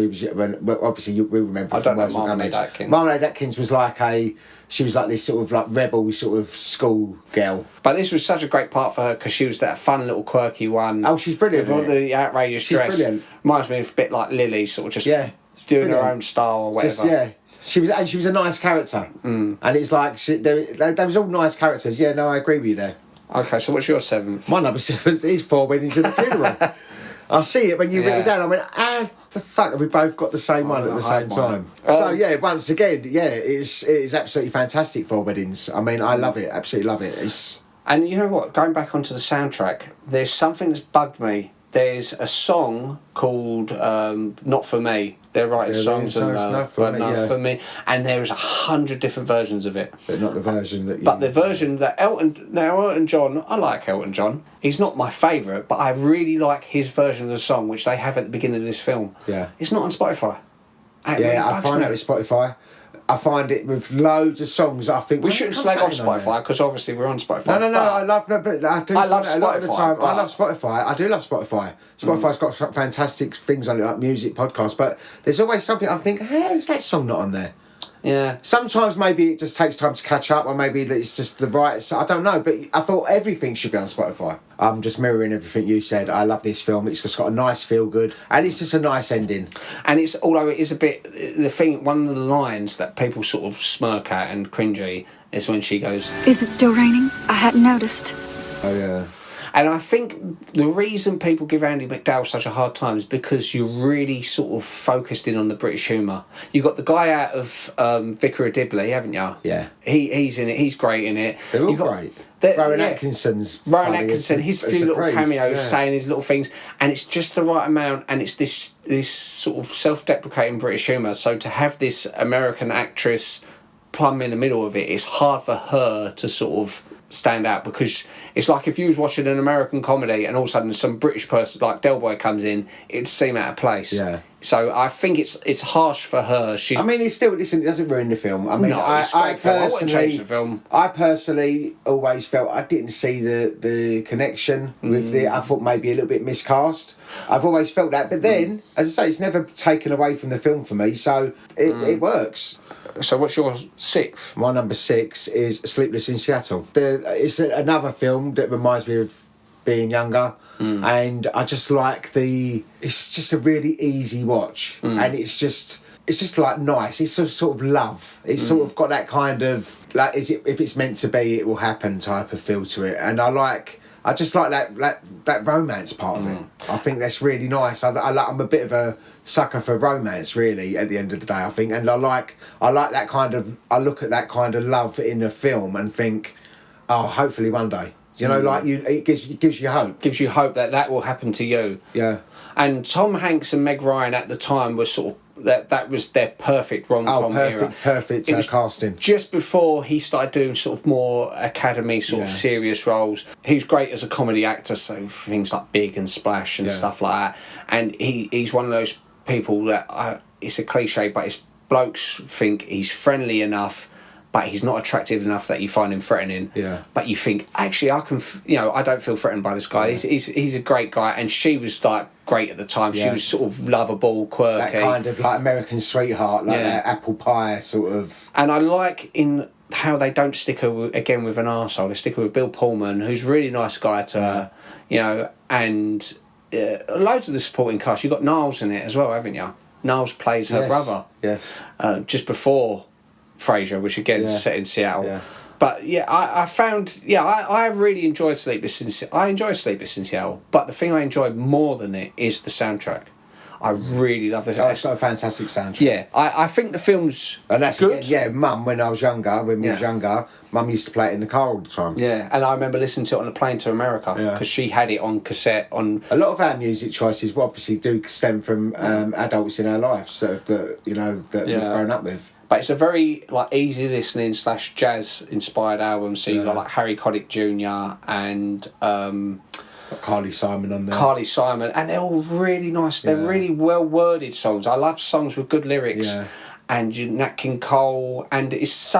Speaker 2: obviously we remember from Wurzel Gummidge. Marmalade Atkins was she was like this sort of like rebel sort of school girl.
Speaker 1: But this was such a great part for her because she was that fun little quirky one.
Speaker 2: Oh, she's brilliant.
Speaker 1: With all the outrageous dress. Brilliant. Reminds me of a bit like Lily, sort of just doing her own style or whatever.
Speaker 2: She was a nice character, and it's like there was all nice characters. Yeah, no, I agree with you there.
Speaker 1: Okay, so what's your 7th?
Speaker 2: My number 7 is 4 Weddings and a Funeral. I see it when you write it down. I went, the fuck, have we both got the same one at the same time? So once again, it is absolutely fantastic. 4 Weddings. I mean, I love it, absolutely love it.
Speaker 1: And you know what? Going back onto the soundtrack, there's something that's bugged me. There's a song called "Not For Me." They're writing songs for me, and there's 100 different versions of it.
Speaker 2: But not the version that.
Speaker 1: But the version that Elton John, I like Elton John. He's not my favourite, but I really like his version of the song, which they have at the beginning of this film.
Speaker 2: Yeah,
Speaker 1: it's not on Spotify.
Speaker 2: I find that with Spotify. I find it with loads of songs. I think
Speaker 1: we shouldn't slag off Spotify because obviously we're on Spotify.
Speaker 2: No. I love Spotify. I love Spotify. I do love Spotify. Spotify's got fantastic things on it, like music, podcasts. But there's always something I think, hey, is that song not on there?
Speaker 1: Yeah.
Speaker 2: Sometimes maybe it just takes time to catch up, or maybe it's just the right. I don't know, but I thought everything should be on Spotify. I'm just mirroring everything you said. I love this film. It's just got a nice feel good, and it's just a nice ending.
Speaker 1: And although it is a bit one of the lines that people sort of smirk at and cringy is when she goes,
Speaker 3: "Is it still raining? I hadn't noticed."
Speaker 2: Oh yeah.
Speaker 1: And I think the reason people give Andy McDowell such a hard time is because you're really sort of focused in on the British humour. You've got the guy out of Vicar of Dibley, haven't you?
Speaker 2: Yeah.
Speaker 1: He's in it. He's great in it.
Speaker 2: They're all great. Rowan Atkinson's
Speaker 1: Rowan Atkinson, his few little cameos,
Speaker 2: yeah.
Speaker 1: saying his little things, and it's just the right amount, and it's this sort of self-deprecating British humour. So to have this American actress plumb in the middle of it, it's hard for her to sort of stand out, because it's like if you was watching an American comedy and all of a sudden some British person like Del Boy comes in, it'd seem out of place.
Speaker 2: Yeah.
Speaker 1: So I think it's harsh for her.
Speaker 2: I mean, it's still, listen, it doesn't ruin the film. I mean,
Speaker 1: no,
Speaker 2: I
Speaker 1: wouldn't change the film.
Speaker 2: I personally always felt I didn't see the connection with the. I thought maybe a little bit miscast. I've always felt that, but then, as I say, it's never taken away from the film for me, so it works.
Speaker 1: So what's your sixth?
Speaker 2: My number 6 is Sleepless in Seattle. It's another film that reminds me of being younger, and I just like it's just a really easy watch, and it's just like nice. It's sort of love. It's sort of got that kind of like, if it's meant to be, it will happen type of feel to it, and I just like that romance part of it. I think that's really nice. I'm a bit of a sucker for romance, really, at the end of the day, I think. And I like that kind of... I look at that kind of love in a film and think, oh, hopefully one day. You know, like it gives you hope.
Speaker 1: Gives you hope that will happen to you.
Speaker 2: Yeah.
Speaker 1: And Tom Hanks and Meg Ryan at the time were sort of... That was their perfect rom-com era.
Speaker 2: Perfect casting.
Speaker 1: Just before he started doing sort of more Academy sort of serious roles. He's great as a comedy actor, so things like Big and Splash and stuff like that. And he's one of those people that it's a cliche, but it's blokes think he's friendly enough, but he's not attractive enough that you find him threatening.
Speaker 2: Yeah.
Speaker 1: But you think, actually, I don't feel threatened by this guy. Yeah. He's a great guy, and she was like great at the time. Yeah. She was sort of lovable, quirky.
Speaker 2: That kind of like American sweetheart, like that apple pie sort of.
Speaker 1: And I like in how they don't stick her with an arsehole. They stick her with Bill Pullman, who's a really nice guy to her, and loads of the supporting cast. You've got Niles in it as well, haven't you? Niles plays her brother.
Speaker 2: Yes.
Speaker 1: Just before Frasier, which again is set in Seattle. Yeah. But I found I really enjoyed Sleepless in Seattle. I enjoy Sleepless in Seattle, but the thing I enjoyed more than it is the soundtrack. I really love this.
Speaker 2: Oh, it's got a fantastic soundtrack.
Speaker 1: Yeah, I think the film's
Speaker 2: and that's
Speaker 1: good.
Speaker 2: Mum, when we was younger, Mum used to play it in the car all the time.
Speaker 1: Yeah, and I remember listening to it on the plane to America because she had it on cassette. On
Speaker 2: a lot of our music choices, obviously, do stem from adults in our lives, so that we've grown up with.
Speaker 1: But it's a very easy listening / jazz inspired album. So you've got like Harry Connick Jr. and
Speaker 2: Carly Simon on there.
Speaker 1: Carly Simon, and they're all really nice. They're really well worded songs. I love songs with good lyrics. Yeah. And Nat King Cole, and it's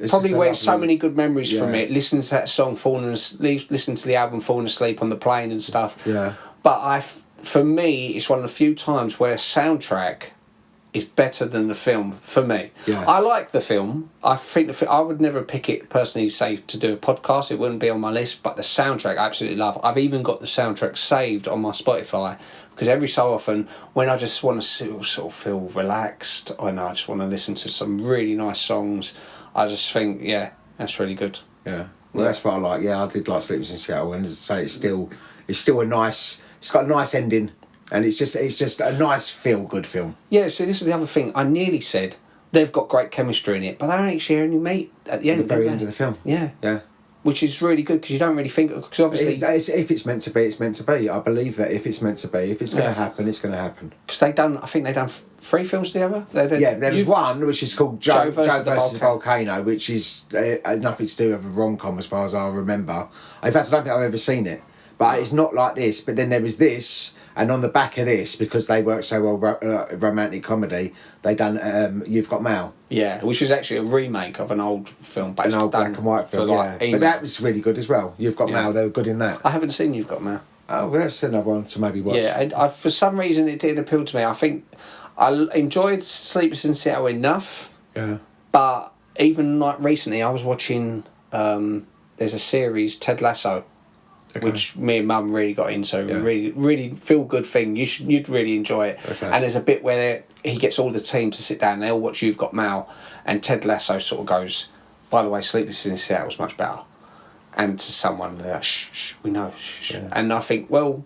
Speaker 1: probably where so many good memories from it. Listening to that song, listening to the album, falling asleep on the plane and stuff.
Speaker 2: Yeah.
Speaker 1: But for me, it's one of the few times where a soundtrack is better than the film for me. Yeah. I like the film. I think I would never pick it personally, say, to do a podcast. It wouldn't be on my list. But the soundtrack, I absolutely love. I've even got the soundtrack saved on my Spotify because every so often, when I just want to sort of feel relaxed, and I just want to listen to some really nice songs, I just think, that's really good.
Speaker 2: Yeah, well, that's what I like. Yeah, I did like Sleepless in Seattle, and as I say, it's still a nice. It's got a nice ending. And it's just a nice feel-good film.
Speaker 1: Yeah, so this is the other thing. I nearly said they've got great chemistry in it, but they don't actually only meet at the end.
Speaker 2: At the very end of the film.
Speaker 1: Yeah.
Speaker 2: Yeah.
Speaker 1: Which is really good because you don't really think... Because obviously...
Speaker 2: If it's meant to be, it's meant to be. I believe that if it's meant to be, if it's going to happen, it's going to happen.
Speaker 1: Because I think they've done 3 films together.
Speaker 2: There was one which is called Jo versus Volcano, which is nothing to do with a rom-com as far as I remember. In fact, I don't think I've ever seen it. But it's not like this. But then there was this... And on the back of this, because they work so well, romantic comedy, they done You've Got Mail.
Speaker 1: Yeah, which is actually a remake of an old film. But
Speaker 2: an old black and white film, But that was really good as well. You've Got Mail, they were good in that.
Speaker 1: I haven't seen You've Got Mail.
Speaker 2: Oh, well, that's another one to maybe watch.
Speaker 1: Yeah, and for some reason it didn't appeal to me. I think I enjoyed Sleepless in Seattle enough.
Speaker 2: Yeah.
Speaker 1: But even recently, I was watching, there's a series, Ted Lasso. Okay. Which me and Mum really got into. Really, really feel good thing. You'd really enjoy it. Okay. And there's a bit where he gets all the team to sit down. They all watch You've Got Mail, and Ted Lasso sort of goes, "By the way, Sleepless in Seattle's much better." and to someone, we know. Yeah. And I think, well,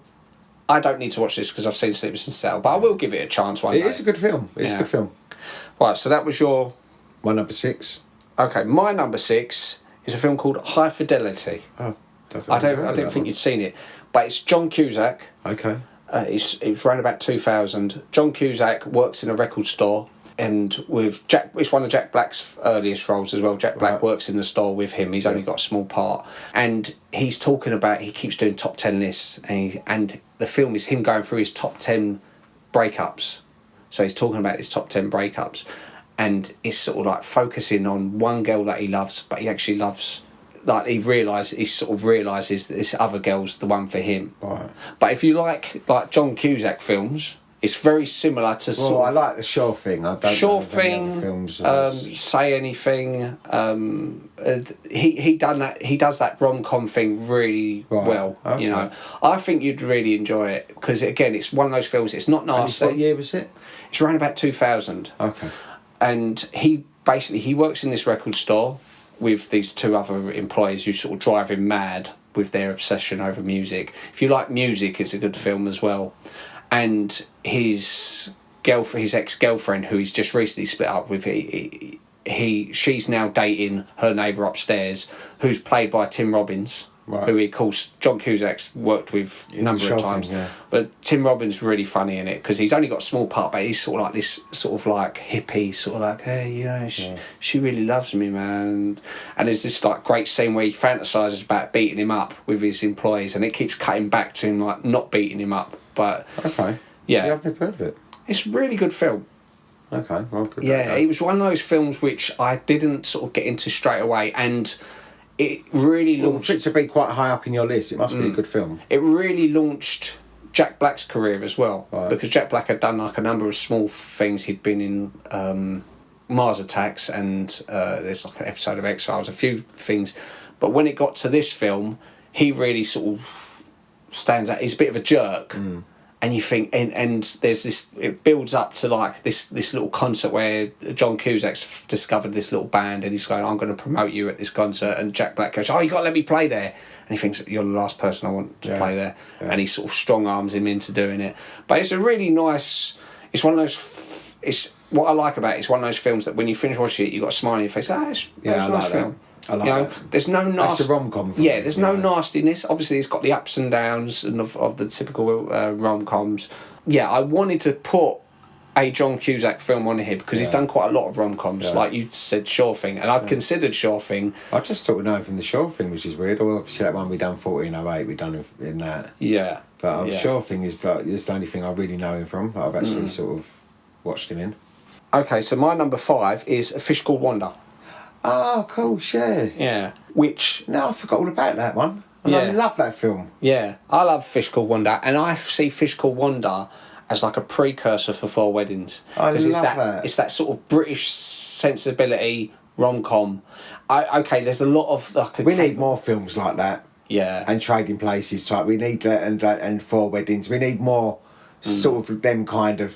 Speaker 1: I don't need to watch this because I've seen Sleepless in Seattle, but I will give it a chance one day.
Speaker 2: It is a good film. It's a good film.
Speaker 1: Right, so that was your...
Speaker 2: My number 6.
Speaker 1: Okay, my number 6 is a film called High Fidelity.
Speaker 2: Oh,
Speaker 1: I didn't think you'd seen it, but it's John Cusack.
Speaker 2: Okay.
Speaker 1: It was around about 2000. John Cusack works in a record store, and with Jack, it's one of Jack Black's earliest roles as well. Jack Black works in the store with him. He's only got a small part, and he's talking about, he keeps doing top 10 lists, and the film is him going through his top 10 breakups. So he's talking about his top 10 breakups, and it's sort of like focusing on one girl that he loves, but he actually loves, like he sort of realises that this other girl's the one for him.
Speaker 2: Right.
Speaker 1: But if you like John Cusack films, it's very similar to
Speaker 2: I like the Sure Thing. I don't
Speaker 1: Sure
Speaker 2: know
Speaker 1: Thing,
Speaker 2: films
Speaker 1: Say Anything. He does that rom-com thing really well.
Speaker 2: Okay.
Speaker 1: You know, I think you'd really enjoy it because again, it's one of those films. It's not nasty.
Speaker 2: What year was it?
Speaker 1: It's around about 2000.
Speaker 2: Okay.
Speaker 1: And he works in this record store with these two other employees who sort of drive him mad with their obsession over music. If you like music, it's a good film as well. And his ex-girlfriend, who he's just recently split up with, she's now dating her neighbour upstairs, who's played by Tim Robbins, who he calls John Cusack's worked with a number of times. Yeah. But Tim Robbins really funny in it because he's only got a small part, but he's sort of like this sort of like hippie, sort of like, hey, you know, she really loves me, man. And there's this like great scene where he fantasises about beating him up with his employees, and it keeps cutting back to him like not beating him up. But yeah,
Speaker 2: I've never heard of it.
Speaker 1: It's a really good film.
Speaker 2: Okay, well, good.
Speaker 1: Yeah, it was one of those films which I didn't sort of get into straight away, and it really launched.
Speaker 2: For it to be quite high up in your list, it must be a good film.
Speaker 1: It really launched Jack Black's career as well, because Jack Black had done like a number of small things. He'd been in Mars Attacks, and there's like an episode of X-Files, a few things. But when it got to this film, he really sort of stands out. He's a bit of a jerk. And you think, and there's this, it builds up to like this little concert where John Cusack's discovered this little band, and he's going, I'm going to promote you at this concert, and Jack Black goes, oh, you got to let me play there, and he thinks, you're the last person I want to play there, and he sort of strong arms him into doing it. But it's a really nice, it's one of those, it's what I like about it, it's one of those films that when you finish watching it, you've got a smile on your face, it's a nice film.
Speaker 2: I like that.
Speaker 1: There's no nasty.
Speaker 2: That's a rom-com.
Speaker 1: Yeah, there's no nastiness. Obviously, it's got the ups and downs and of the typical rom-coms. Yeah, I wanted to put a John Cusack film on here because he's done quite a lot of rom-coms, like you said, Sure Thing, and I'd considered Sure Thing.
Speaker 2: I just thought we from the Sure Thing, which is weird. Well, obviously that one we done 1408, we done in that.
Speaker 1: Yeah.
Speaker 2: But Sure Thing is the only thing I really know him from. That I've actually sort of watched him in.
Speaker 1: Okay, so my number 5 is A Fish Called Wanda.
Speaker 2: Oh, cool, yeah.
Speaker 1: Yeah. Which...
Speaker 2: No, I forgot all about that one. And I love that film.
Speaker 1: Yeah, I love Fish Called Wanda, and I see Fish Called Wanda as like a precursor for Four Weddings.
Speaker 2: Because it's that.
Speaker 1: It's that sort of British sensibility rom-com. Okay, there's a lot of... Like,
Speaker 2: we need more films like that.
Speaker 1: Yeah.
Speaker 2: And Trading Places type. We need that and Four Weddings. We need more sort of them kind of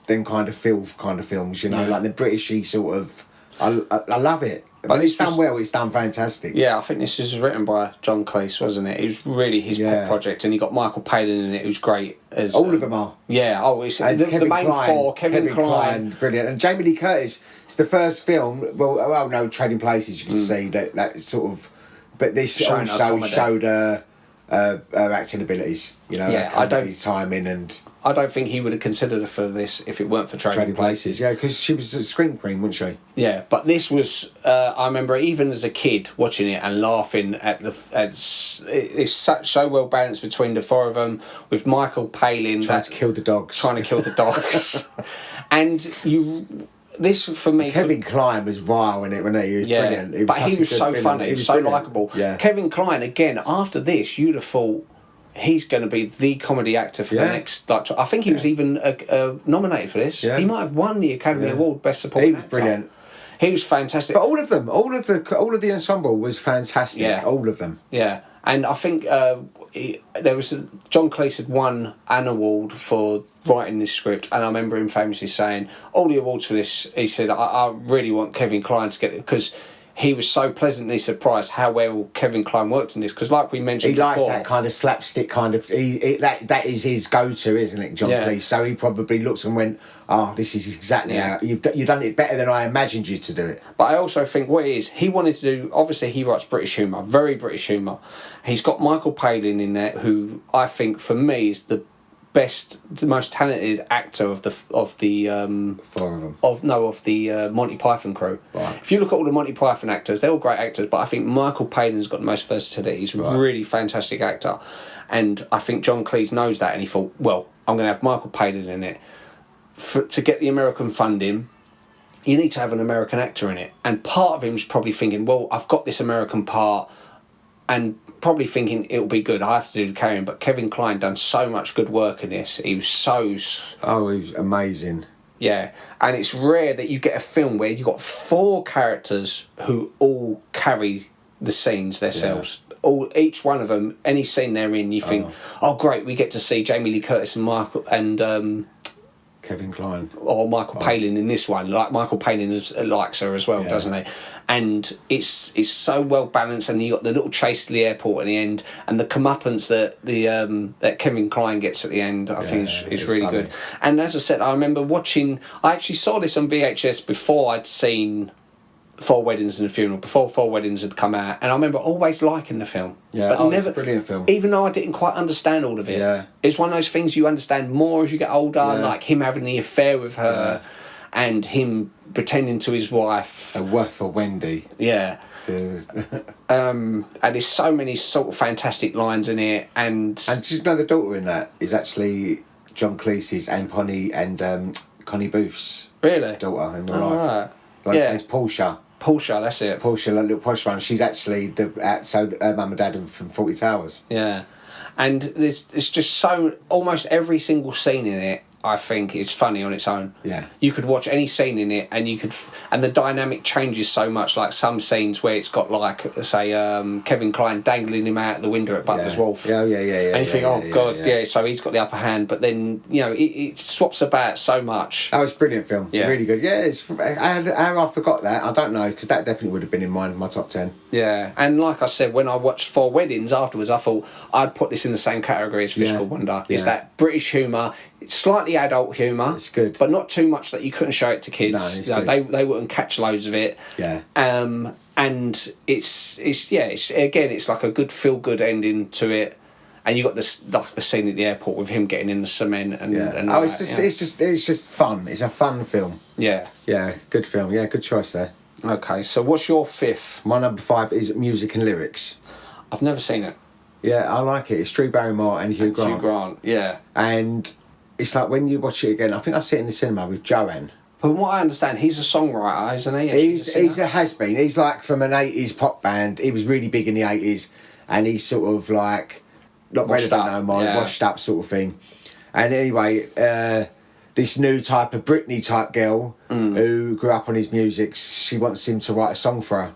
Speaker 2: films, you know, like the Britishy sort of... I love it. But it's done well, it's done fantastic.
Speaker 1: Yeah, I think this was written by John Cleese, wasn't it? It was really his pop project, and he got Michael Palin in it, who's great. As
Speaker 2: all of them are.
Speaker 1: Yeah, it's the main four, Kevin Kline.
Speaker 2: Brilliant. And Jamie Lee Curtis, it's the first film, well no, Trading Places, you can see that sort of... But this also showed her acting abilities, you know, timing and...
Speaker 1: I don't think he would have considered her for this if it weren't for Trading Places.
Speaker 2: Yeah, because she was a screen queen, wasn't she?
Speaker 1: Yeah, but this was... I remember even as a kid watching it and laughing at the... It's so well balanced between the four of them, with Michael Palin...
Speaker 2: Trying to kill the dogs.
Speaker 1: And you... This, for me...
Speaker 2: Kevin Kline was vile in it, wasn't he? He was brilliant.
Speaker 1: He was so funny, he was so likeable.
Speaker 2: Yeah.
Speaker 1: Kevin Kline, again, after this, you'd have thought he's going to be the comedy actor for the next... I think he was even nominated for this. Yeah. He might have won the Academy Award Best Supporting Actor.
Speaker 2: Brilliant.
Speaker 1: He was fantastic.
Speaker 2: But all of the ensemble was fantastic. Yeah. All of them.
Speaker 1: Yeah. And I think there was John Cleese had won an award for writing this script, and I remember him famously saying, all the awards for this, he said, I really want Kevin Kline to get it, because he was so pleasantly surprised how well Kevin Kline worked in this, because like we mentioned before,
Speaker 2: he likes that kind of slapstick kind of. That is his go-to, isn't it, John Cleese? So he probably looked and went, "Oh, this is exactly how you've done it better than I imagined you to do it."
Speaker 1: But I also think what it is, he wanted to do. Obviously, he writes British humour, very British humour. He's got Michael Palin in there, who I think for me is the most talented actor of the
Speaker 2: Four of them.
Speaker 1: of the Monty Python crew.
Speaker 2: Right.
Speaker 1: If you look at all the Monty Python actors, they're all great actors, but I think Michael Palin's got the most versatility. He's a really fantastic actor, and I think John Cleese knows that, and he thought, well, I'm going to have Michael Palin in it to get the American funding. You need to have an American actor in it, and part of him's probably thinking, well, I've got this American part, and probably thinking it'll be good. I have to do the carrying, but Kevin Kline done so much good work in this. He was so...
Speaker 2: Oh, he was amazing.
Speaker 1: Yeah, and it's rare that you get a film where you've got 4 characters who all carry the scenes themselves. Yeah. Each one of them, any scene they're in, you think, oh great, we get to see Jamie Lee Curtis and Michael and
Speaker 2: Kevin Kline
Speaker 1: or Michael Palin in this one. Like Michael Palin likes her as well, doesn't he? And it's so well balanced, and you got the little chase to the airport at the end, and the comeuppance that Kevin Kline gets at the end. I think is really funny. Good. And as I said, I remember watching. I actually saw this on VHS before I'd seen 4 Weddings and a Funeral, before 4 Weddings had come out, and I remember always liking the film.
Speaker 2: Yeah, but never, it's a brilliant film.
Speaker 1: Even though I didn't quite understand all of it.
Speaker 2: Yeah.
Speaker 1: It's one of those things you understand more as you get older, like him having the affair with her, and him pretending to his wife.
Speaker 2: A work for Wendy.
Speaker 1: Yeah. And there's so many sort of fantastic lines in it, and
Speaker 2: just know the daughter in that is actually John Cleese's and Connie Booth's daughter in real life.
Speaker 1: Right.
Speaker 2: It's Portia, that's it. Portia, that little posh one. She's actually her mum and dad from 40 Towers.
Speaker 1: Yeah, and it's just so almost every single scene in it, I think, is funny on its own.
Speaker 2: Yeah,
Speaker 1: you could watch any scene in it, and and the dynamic changes so much. Like some scenes where it's got like say Kevin Kline dangling him out the window at Butler's Wharf.
Speaker 2: Yeah.
Speaker 1: And you think, oh god, so he's got the upper hand. But then it swaps about so much.
Speaker 2: That was a brilliant film. Yeah, really good. Yeah, I forgot that. I don't know, because that definitely would have been in my top 10.
Speaker 1: Yeah, and like I said, when I watched 4 Weddings afterwards, I thought I'd put this in the same category as Fish Called Wonder. It's that British humour. It's slightly adult humour. It's
Speaker 2: good,
Speaker 1: but not too much that you couldn't show it to kids.
Speaker 2: No,
Speaker 1: they wouldn't catch loads of it.
Speaker 2: Yeah.
Speaker 1: And it's like a good feel good ending to it. And you got this like the scene at the airport with him getting in the cement and
Speaker 2: it's just fun. It's a fun film.
Speaker 1: Yeah.
Speaker 2: Yeah, good film. Yeah, good choice there.
Speaker 1: Okay, so what's your 5th?
Speaker 2: My number 5 is Music and Lyrics.
Speaker 1: I've never seen it.
Speaker 2: Yeah, I like it. It's Drew Barrymore and Hugh Grant.
Speaker 1: Hugh Grant, yeah.
Speaker 2: And it's like when you watch it again, I think I see it in the cinema with Joan.
Speaker 1: From what I understand, he's a songwriter, isn't he?
Speaker 2: He's a has-been. He's like from an 80s pop band. He was really big in the 80s, and he's sort of like not relevant no more, washed up sort of thing. And anyway, this new type of Britney type girl who grew up on his music, she wants him to write a song for her.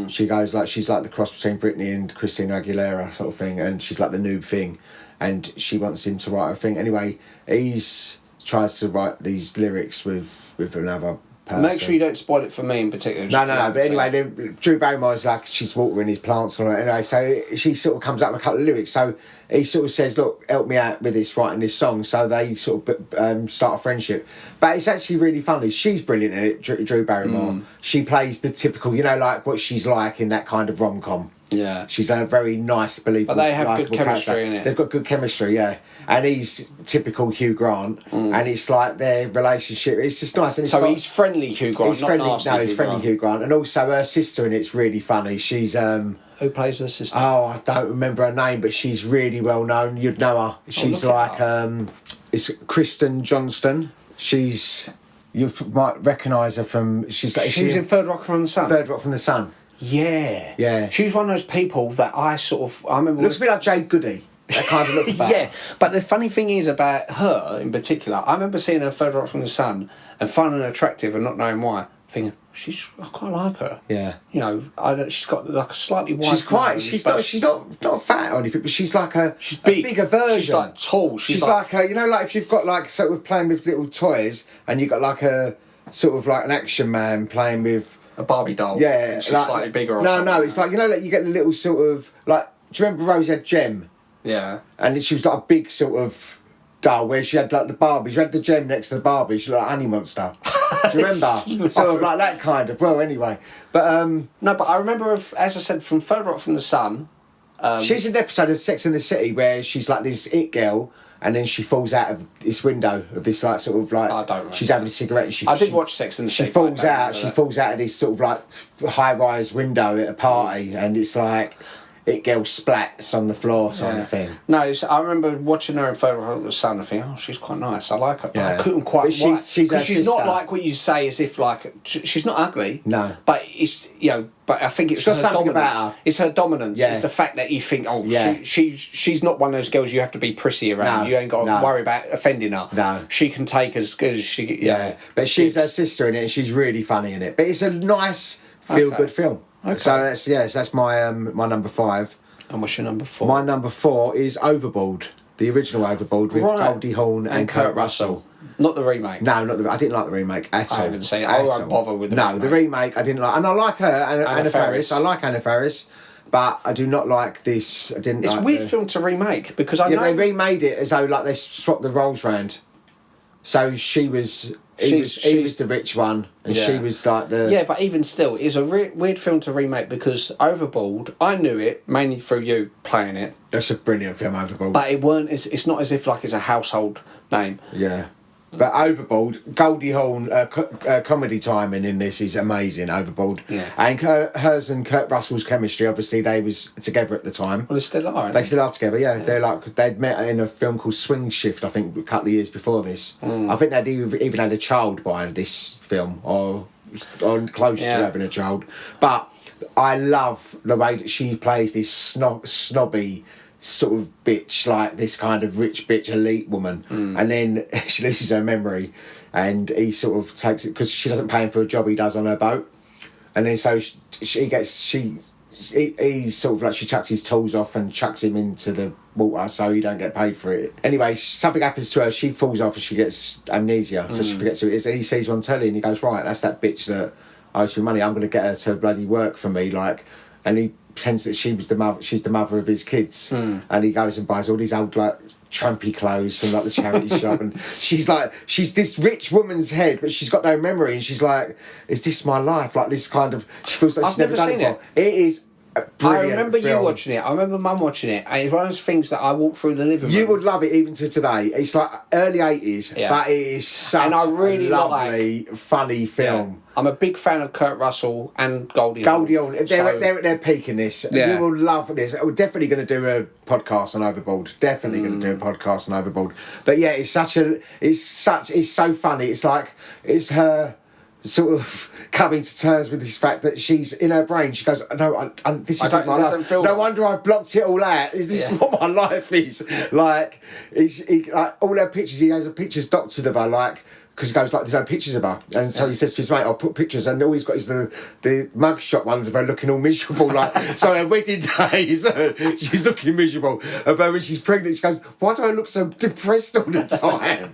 Speaker 2: She goes like, she's like the cross between Britney and Christina Aguilera sort of thing, and she's like the noob thing, and she wants him to write a thing. Anyway, he's tries to write these lyrics with another person.
Speaker 1: Make sure you don't spoil it for me in particular.
Speaker 2: No. But anyway, Drew Barrymore's like, she's watering his plants and all that. Anyway, so she sort of comes up with a couple of lyrics. So he sort of says, look, help me out with this, writing this song. So they sort of start a friendship. But it's actually really funny. She's brilliant in it, Drew Barrymore. She plays the typical, like what she's like in that kind of rom-com.
Speaker 1: Yeah.
Speaker 2: She's a very nice, believable.
Speaker 1: But they have good chemistry
Speaker 2: character.
Speaker 1: in it.
Speaker 2: They've got good chemistry, yeah. And he's typical Hugh Grant. And it's like their relationship. It's just nice. And
Speaker 1: he's friendly Hugh Grant,
Speaker 2: he's friendly,
Speaker 1: nasty.
Speaker 2: No, he's friendly Hugh Grant. And also her sister in it's really funny. She's...
Speaker 1: Who plays her sister?
Speaker 2: Oh, I don't remember her name, but she's really well known. You'd know her. She's like... it's Kristen Johnston. She's... You might recognise her from... She was
Speaker 1: in Third Rock from the Sun.
Speaker 2: Third Rock from the Sun.
Speaker 1: Yeah. She was one of those people that I remember...
Speaker 2: Looks a bit like Jade Goody. That kind of look about.
Speaker 1: Yeah, but the funny thing is about her in particular, I remember seeing her Third Rock from the Sun and finding her attractive and not knowing why. Thinking, I quite like her.
Speaker 2: Yeah.
Speaker 1: She's got like a slightly white...
Speaker 2: She's not fat or anything, but she's like she's big. A bigger version.
Speaker 1: She's like tall.
Speaker 2: She's like like if you've got like sort of playing with little toys and you've got like a sort of like an action man playing with
Speaker 1: A Barbie doll.
Speaker 2: Yeah,
Speaker 1: She's slightly bigger or something.
Speaker 2: No, it's like, you know, like you get the little sort of, like, do you remember Rosie had Gem?
Speaker 1: Yeah.
Speaker 2: And she was like a big sort of doll where she had like the Barbie. She had the Gem next to the Barbie. She was like a honey monster. Do you remember?
Speaker 1: No.
Speaker 2: Sort of like that kind of. Well, anyway. But
Speaker 1: no, but I remember, as I said, from Further Up from the Sun.
Speaker 2: She's in an episode of Sex and the City where she's like this it girl, and then she falls out of this window of this like sort of like.
Speaker 1: I don't remember.
Speaker 2: She's having a cigarette. And
Speaker 1: I did watch Sex and the City.
Speaker 2: She falls out. She falls out of this sort of like high-rise window at a party, and it's like it girl splats on the floor sort of thing.
Speaker 1: No, I remember watching her in Further Up from the Sun and thinking, oh, she's quite nice. I like her. But I couldn't quite.
Speaker 2: But she's
Speaker 1: not like what you say, as if like she's not ugly.
Speaker 2: No.
Speaker 1: But it's But I think it's
Speaker 2: got
Speaker 1: her
Speaker 2: something
Speaker 1: dominance.
Speaker 2: about her.
Speaker 1: It's her dominance.
Speaker 2: Yeah.
Speaker 1: It's the fact that you think, she's not one of those girls you have to be prissy around.
Speaker 2: No,
Speaker 1: You ain't got to worry about offending her.
Speaker 2: No.
Speaker 1: She can take as good as she.
Speaker 2: Yeah. But she's her sister in it, and she's really funny in it. But it's a nice feel-good film.
Speaker 1: Okay.
Speaker 2: So that's my my number 5.
Speaker 1: And what's your number 4?
Speaker 2: My number 4 is Overboard, the original Overboard with Goldie Hawn and Kurt Russell.
Speaker 1: Not the remake.
Speaker 2: No, not the. I didn't like the remake at all.
Speaker 1: I haven't seen it. I won't bother with the remake.
Speaker 2: No, the remake I didn't like, and I like her, Anna Faris. I like Anna Faris, but I do not like this. I didn't.
Speaker 1: It's
Speaker 2: like
Speaker 1: a weird film to remake because I know
Speaker 2: they remade it as though like they swapped the roles round. So he was the rich one, and she was like the.
Speaker 1: Yeah, but even still, it's a weird film to remake because Overboard. I knew it mainly through you playing it.
Speaker 2: That's a brilliant film, Overboard.
Speaker 1: But it weren't. It's not as if like it's a household name.
Speaker 2: Yeah. But Overboard, Goldie Hawn comedy timing in this is amazing. Overboard, and hers and Kurt Russell's chemistry. Obviously, they was together at the time.
Speaker 1: Well, they still are.
Speaker 2: They still are together. Yeah, they'd met in a film called Swing Shift. I think a couple of years before this. I think they'd even had a child by this film, or close to having a child. But I love the way that she plays this snobby sort of bitch, like this kind of rich bitch elite woman, and then she loses her memory, and he sort of takes it because she doesn't pay him for a job he does on her boat, and then so he sort of like, she chucks his tools off and chucks him into the water so he don't get paid for it. Anyway, something happens to her, she falls off and she gets amnesia, so she forgets who it is, and he sees her on telly and he goes, right, that's that bitch that owes me money, I'm going to get her to bloody work for me, like, and he pretends that she's the mother of his kids, and he goes and buys all these old like trampy clothes from like the charity shop, and she's this rich woman's head, but she's got no memory, and she's like, is this my life? Like this kind of, she feels like she's never done it before. It is
Speaker 1: I remember you watching it. I remember Mum watching it, and it's one of those things that I walk through the living room.
Speaker 2: You would love it even to today. It's like early 80s, but it is such a lovely, funny film.
Speaker 1: Yeah. I'm a big fan of Kurt Russell and Goldie
Speaker 2: Hawn. They're at their peak in this.
Speaker 1: Yeah.
Speaker 2: You will love this. We're definitely going to do a podcast on Overboard. Definitely going to do a podcast on Overboard. But yeah, it's so funny. It's like, it's her sort of coming to terms with this fact that she's in her brain. She goes, no, this isn't my life. No wonder I've blocked it all out. Is this what my life is? Like, like all her pictures, he has a pictures doctored of her, like, because he goes like, there's no pictures of her, and so he says to his mate, I'll put pictures, and all he's got is the mugshot ones of her looking all miserable, like, so her wedding days, she's looking miserable, of her when she's pregnant, she goes, why do I look so depressed all the time?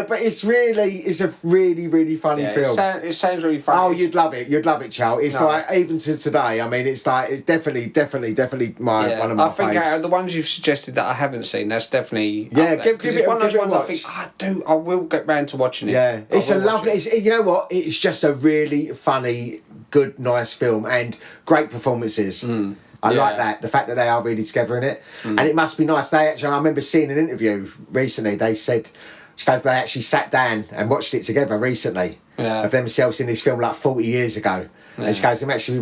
Speaker 2: But it's a really, really funny film.
Speaker 1: It sounds really funny.
Speaker 2: Oh, you'd love it, Chow. It's like, even to today, I mean, it's definitely one of my faves.
Speaker 1: I think the ones you've suggested that I haven't seen, that's definitely
Speaker 2: give it
Speaker 1: one of those ones
Speaker 2: watch.
Speaker 1: I think I will get round to watching it.
Speaker 2: Yeah, it's a lovely. You know what? It's just a really funny, good, nice film, and great performances. I like that. The fact that they are really together in it, and it must be nice. I remember seeing an interview recently. They said, they actually sat down and watched it together recently of themselves in this film like 40 years ago. And she goes, we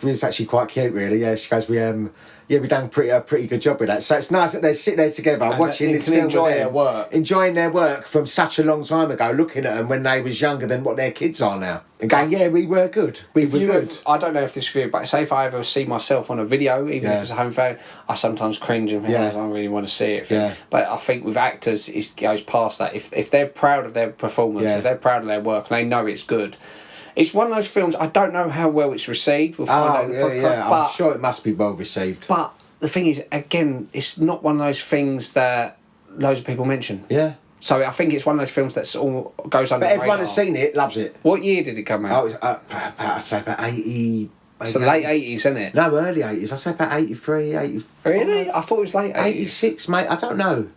Speaker 2: was actually quite cute, really. Yeah, she goes, we done a pretty good job with that. So it's nice that they sit there together and watching this film, enjoying their work from such a long time ago, looking at them when they was younger than what their kids are now, and going, yeah, we were good. We were good.
Speaker 1: I don't know if this view, but say if I ever see myself on a video, even if it's a home video, I sometimes cringe and think, I don't really want to see it. But I think with actors, it goes past that. If they're proud of their performance, if they're proud of their work, and they know it's good. It's one of those films, I don't know how well it's received. We'll find out in the podcast.
Speaker 2: I'm sure it must be well received.
Speaker 1: But the thing is, again, it's not one of those things that loads of people mention.
Speaker 2: Yeah.
Speaker 1: So I think it's one of those films that's all goes under
Speaker 2: But
Speaker 1: the
Speaker 2: everyone
Speaker 1: radar.
Speaker 2: that's seen it loves it.
Speaker 1: What year did it come out?
Speaker 2: Oh, it's I'd say about 80...
Speaker 1: It's the late 80s, isn't it?
Speaker 2: No, early 80s. I'd say about 83, 84.
Speaker 1: Really? I thought it was late 80s.
Speaker 2: 86, mate. I don't know.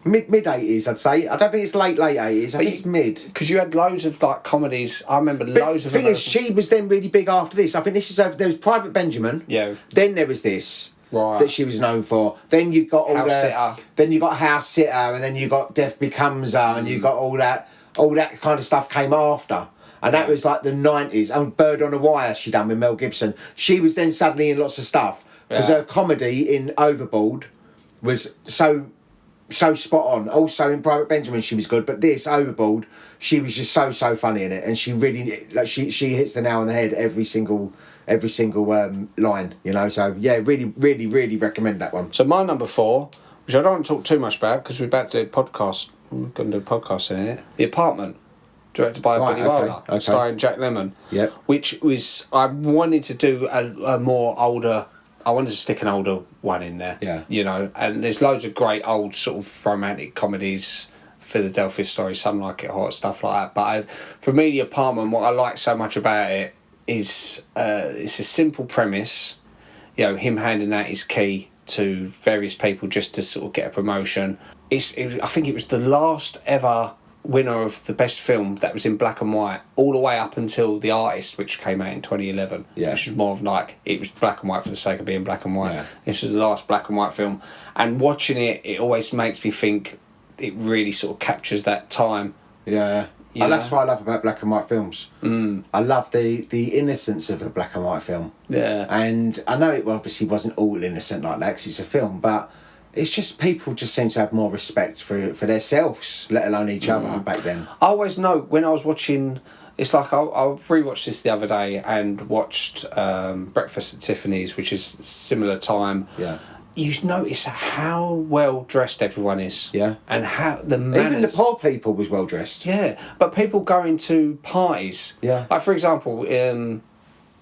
Speaker 2: Mid 80s, I'd say. I don't think it's late 80s. I think it's mid.
Speaker 1: Because you had loads of like comedies. I remember loads of.
Speaker 2: The thing is, she was then really big after this. I think this is over. There was Private Benjamin.
Speaker 1: Yeah.
Speaker 2: Then there was this.
Speaker 1: Right.
Speaker 2: That she was known for. Then you got all
Speaker 1: House
Speaker 2: the.
Speaker 1: Sitter.
Speaker 2: Then you got House Sitter, and then you got Death Becomes Her, and you got all that kind of stuff came after. And that was like the 90s. And Bird on a Wire she done with Mel Gibson. She was then suddenly in lots of stuff. Because her comedy in Overboard was so spot on. Also in Private Benjamin she was good. But this, Overboard, she was just so funny in it. And she really, like she hits the nail on the head every single line, you know. So yeah, really recommend that one.
Speaker 1: So my number 4, which I don't want to talk too much about because we're about to do a podcast. We're going to do a podcast in it. The Apartment. Directed by Billy Wilder, starring Jack Lemmon.
Speaker 2: Yep.
Speaker 1: Which was, I wanted to do a more older, I wanted to stick an older one in there.
Speaker 2: Yeah.
Speaker 1: You know, and there's loads of great old sort of romantic comedies, Philadelphia Story, Some Like It Hot, stuff like that. But for me, The Apartment, what I like so much about it is it's a simple premise. You know, him handing out his key to various people just to sort of get a promotion. I think it was the last ever winner of the best film that was in black and white, all the way up until The Artist, which came out in 2011.
Speaker 2: Yeah.
Speaker 1: Which was more of like, it was black and white for the sake of being black and white.
Speaker 2: Yeah.
Speaker 1: This was the last black and white film. And watching it always makes me think it really sort of captures that time.
Speaker 2: Yeah. And that's what I love about black and white films. I love the innocence of a black and white film.
Speaker 1: Yeah.
Speaker 2: And I know it obviously wasn't all innocent like that because it's a film, but it's just people just seem to have more respect for themselves, let alone each other back then.
Speaker 1: I always know when I was watching, it's like I rewatched this the other day and watched Breakfast at Tiffany's, which is similar time.
Speaker 2: Yeah.
Speaker 1: You notice how well dressed everyone is.
Speaker 2: Yeah.
Speaker 1: And how the manners.
Speaker 2: Even the poor people was well dressed.
Speaker 1: Yeah, but people going to parties.
Speaker 2: Yeah.
Speaker 1: Like for example,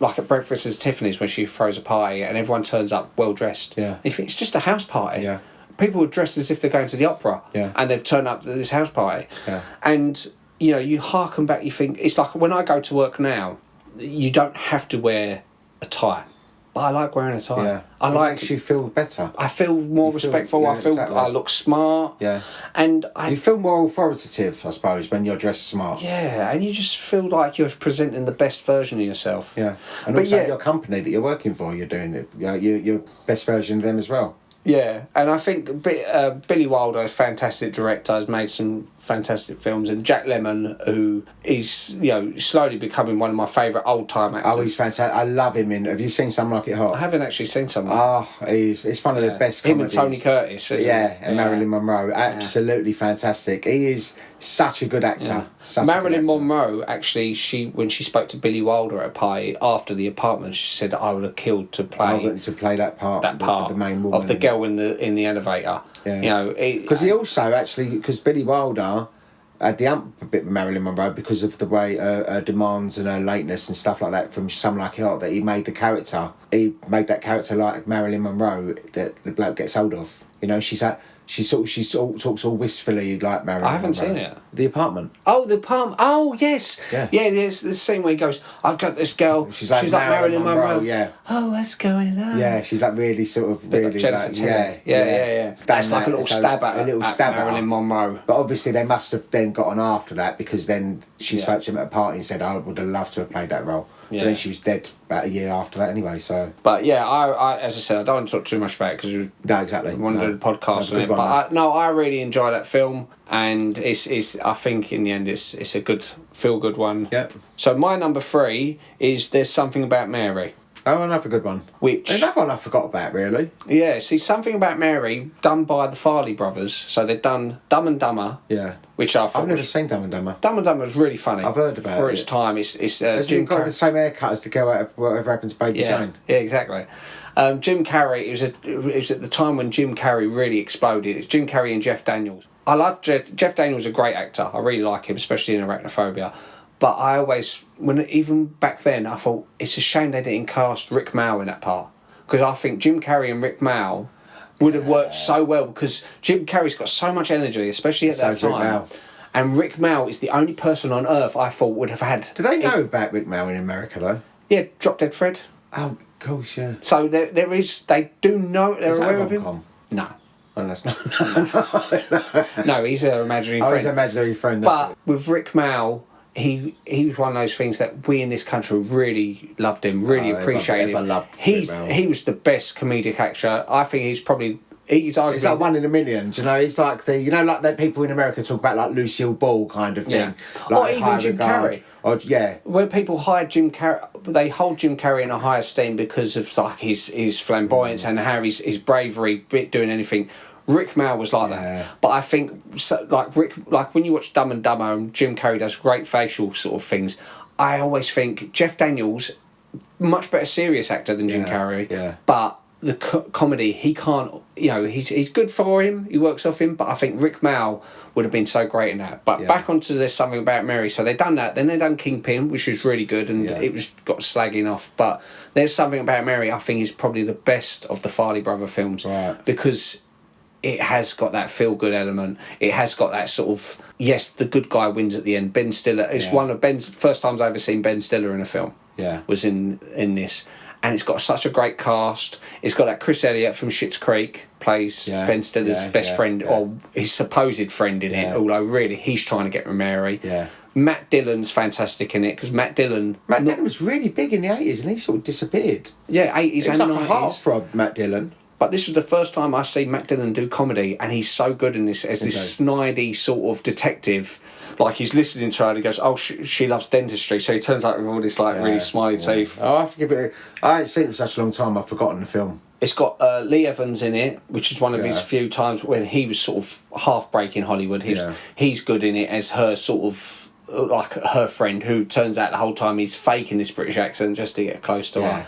Speaker 1: like at Breakfast at Tiffany's when she throws a party and everyone turns up well dressed.
Speaker 2: Yeah.
Speaker 1: You think it's just a house party.
Speaker 2: Yeah.
Speaker 1: People are dressed as if they're going to the opera.
Speaker 2: Yeah.
Speaker 1: And they've turned up to this house party.
Speaker 2: Yeah.
Speaker 1: And you know, you harken back. You think it's like when I go to work now, you don't have to wear a tie. But I like wearing a tie.
Speaker 2: Yeah.
Speaker 1: I
Speaker 2: It
Speaker 1: like.
Speaker 2: makes you feel better.
Speaker 1: I feel more respectful.
Speaker 2: yeah,
Speaker 1: I feel
Speaker 2: exactly.
Speaker 1: I look smart.
Speaker 2: Yeah.
Speaker 1: And
Speaker 2: You feel more authoritative, I suppose, when you're dressed smart.
Speaker 1: yeah, and you just feel like you're presenting the best version of yourself.
Speaker 2: Yeah. And
Speaker 1: But
Speaker 2: also
Speaker 1: yeah.
Speaker 2: your company that you're working for, you're doing it. You know, your best version of them as well.
Speaker 1: Yeah, and I think Billy Wilder is a fantastic director, has made some fantastic films, and Jack Lemmon, who is, you know, slowly becoming one of my favourite old-time actors.
Speaker 2: Oh, he's fantastic. I love him in... Have you seen Some Like It Hot?
Speaker 1: I haven't actually seen some of them.
Speaker 2: Oh, it's one of the best
Speaker 1: Him
Speaker 2: comedies.
Speaker 1: and Tony Curtis, isn't
Speaker 2: Yeah,
Speaker 1: it?
Speaker 2: and Marilyn Monroe. Absolutely fantastic. He is such a good actor. Such
Speaker 1: Marilyn
Speaker 2: a good actor.
Speaker 1: Monroe, actually, when she spoke to Billy Wilder at a party after The Apartment, she said, I would have killed to play
Speaker 2: that part. The main woman.
Speaker 1: of the girl in the elevator.
Speaker 2: Yeah.
Speaker 1: You know,
Speaker 2: because he also because Billy Wilder had the ump a bit with Marilyn Monroe because of the way her demands and her lateness and stuff like that from Some Like It Hot, that he made the character. He made that character like Marilyn Monroe that the bloke gets hold of. You know, she talks all wistfully like Marilyn Monroe.
Speaker 1: I haven't seen it.
Speaker 2: The Apartment.
Speaker 1: Oh, The Apartment. Oh, yes.
Speaker 2: Yeah.
Speaker 1: Yeah, there's the scene where he goes, I've got this girl.
Speaker 2: She's like Marilyn Monroe. Yeah.
Speaker 1: Oh, what's going on?
Speaker 2: Yeah, she's like really sort of really
Speaker 1: Jennifer
Speaker 2: like,
Speaker 1: Tilly. Yeah. That's like a little stab at Marilyn Monroe.
Speaker 2: But obviously they must have then got on after that because then she spoke to him at a party and said, I would have loved to have played that role.
Speaker 1: Yeah.
Speaker 2: But then she was dead about a year after that anyway, so...
Speaker 1: But yeah, I as I said, I don't want to talk too much about it because we
Speaker 2: No, exactly.
Speaker 1: want to do a podcast on it.
Speaker 2: One,
Speaker 1: But I really enjoy that film, and it's I think in the end it's a good feel-good one.
Speaker 2: Yep.
Speaker 1: So my number 3 is There's Something About Mary.
Speaker 2: Oh, another good one.
Speaker 1: Which...
Speaker 2: Another one I forgot about, really.
Speaker 1: Yeah, see, Something About Mary, done by the Farley brothers. So they've done Dumb and Dumber,
Speaker 2: Yeah.
Speaker 1: which I thought
Speaker 2: I've never seen Dumb and Dumber.
Speaker 1: Dumb and Dumber was really funny.
Speaker 2: I've heard about
Speaker 1: for
Speaker 2: it.
Speaker 1: its time. It's
Speaker 2: Has he
Speaker 1: Jim
Speaker 2: got
Speaker 1: Carrey.
Speaker 2: the same haircut as the girl out of Whatever Happens to Baby Jane?
Speaker 1: Yeah, exactly. Jim Carrey, it was at the time when Jim Carrey really exploded. It's Jim Carrey and Jeff Daniels. I love Jeff Daniels, a great actor. I really like him, especially in Arachnophobia. But I always, even back then, I thought it's a shame they didn't cast Rick Mao in that part. Because I think Jim Carrey and Rick Mao would have worked so well because Jim Carrey's got so much energy, especially at that time. And Rick Mel is the only person on earth I thought would have had.
Speaker 2: Do they know about Rick Mel in America though?
Speaker 1: Yeah, Drop Dead Fred.
Speaker 2: Oh, of course, yeah.
Speaker 1: So there is. They do know. They're aware of him. No.
Speaker 2: Oh, that's not.
Speaker 1: No, he's an imaginary friend.
Speaker 2: Oh, he's an imaginary friend.
Speaker 1: But with Rick Mel, he was one of those things that we in this country really loved him, really appreciated him. He was the best comedic actor. I think he's probably. He's like
Speaker 2: one in a million. Do you know? He's like like that people in America talk about like Lucille Ball kind of thing.
Speaker 1: Yeah.
Speaker 2: Like
Speaker 1: or even Jim Carrey.
Speaker 2: Or, yeah.
Speaker 1: When people hire Jim Carrey, they hold Jim Carrey in a high esteem because of like his flamboyance and how his bravery doing anything. Rick Mel was like that, but I think like when you watch Dumb and Dumber and Jim Carrey does great facial sort of things, I always think Jeff Daniels, much better serious actor than Jim Carrey, but the comedy he can't, he's good for him, he works off him, but I think Rick Mel would have been so great in that. But back onto There's Something About Mary, so they've done that, then they've done Kingpin, which was really good, and it was got slagging off, but There's Something About Mary I think is probably the best of the Farley brother films, because it has got that feel-good element. It has got that sort of, yes, the good guy wins at the end. Ben Stiller, it's one of Ben's first times I've ever seen Ben Stiller in a film. Was in this. And it's got such a great cast. It's got that Chris Elliott from Schitt's Creek plays Ben Stiller's best friend, or his supposed friend in it, although really he's trying to get with Mary. Matt Dillon's fantastic in it, because Matt Dillon
Speaker 2: was really big in the 80s and he sort of disappeared.
Speaker 1: Yeah, 80s and 90s.
Speaker 2: Like a heartthrob, Matt Dillon.
Speaker 1: But this was the first time I see Matt Dillon do comedy, and he's so good in this as this snidey sort of detective. Like he's listening to her and he goes, "Oh, she loves dentistry," so he turns out with all this like really smiley teeth.
Speaker 2: I have to give it. I ain't seen it for such a long time. I've forgotten the film.
Speaker 1: It's got Lee Evans in it, which is one of his few times when he was sort of half breaking Hollywood. He's good in it as her sort of like her friend, who turns out the whole time he's faking this British accent just to get close to her.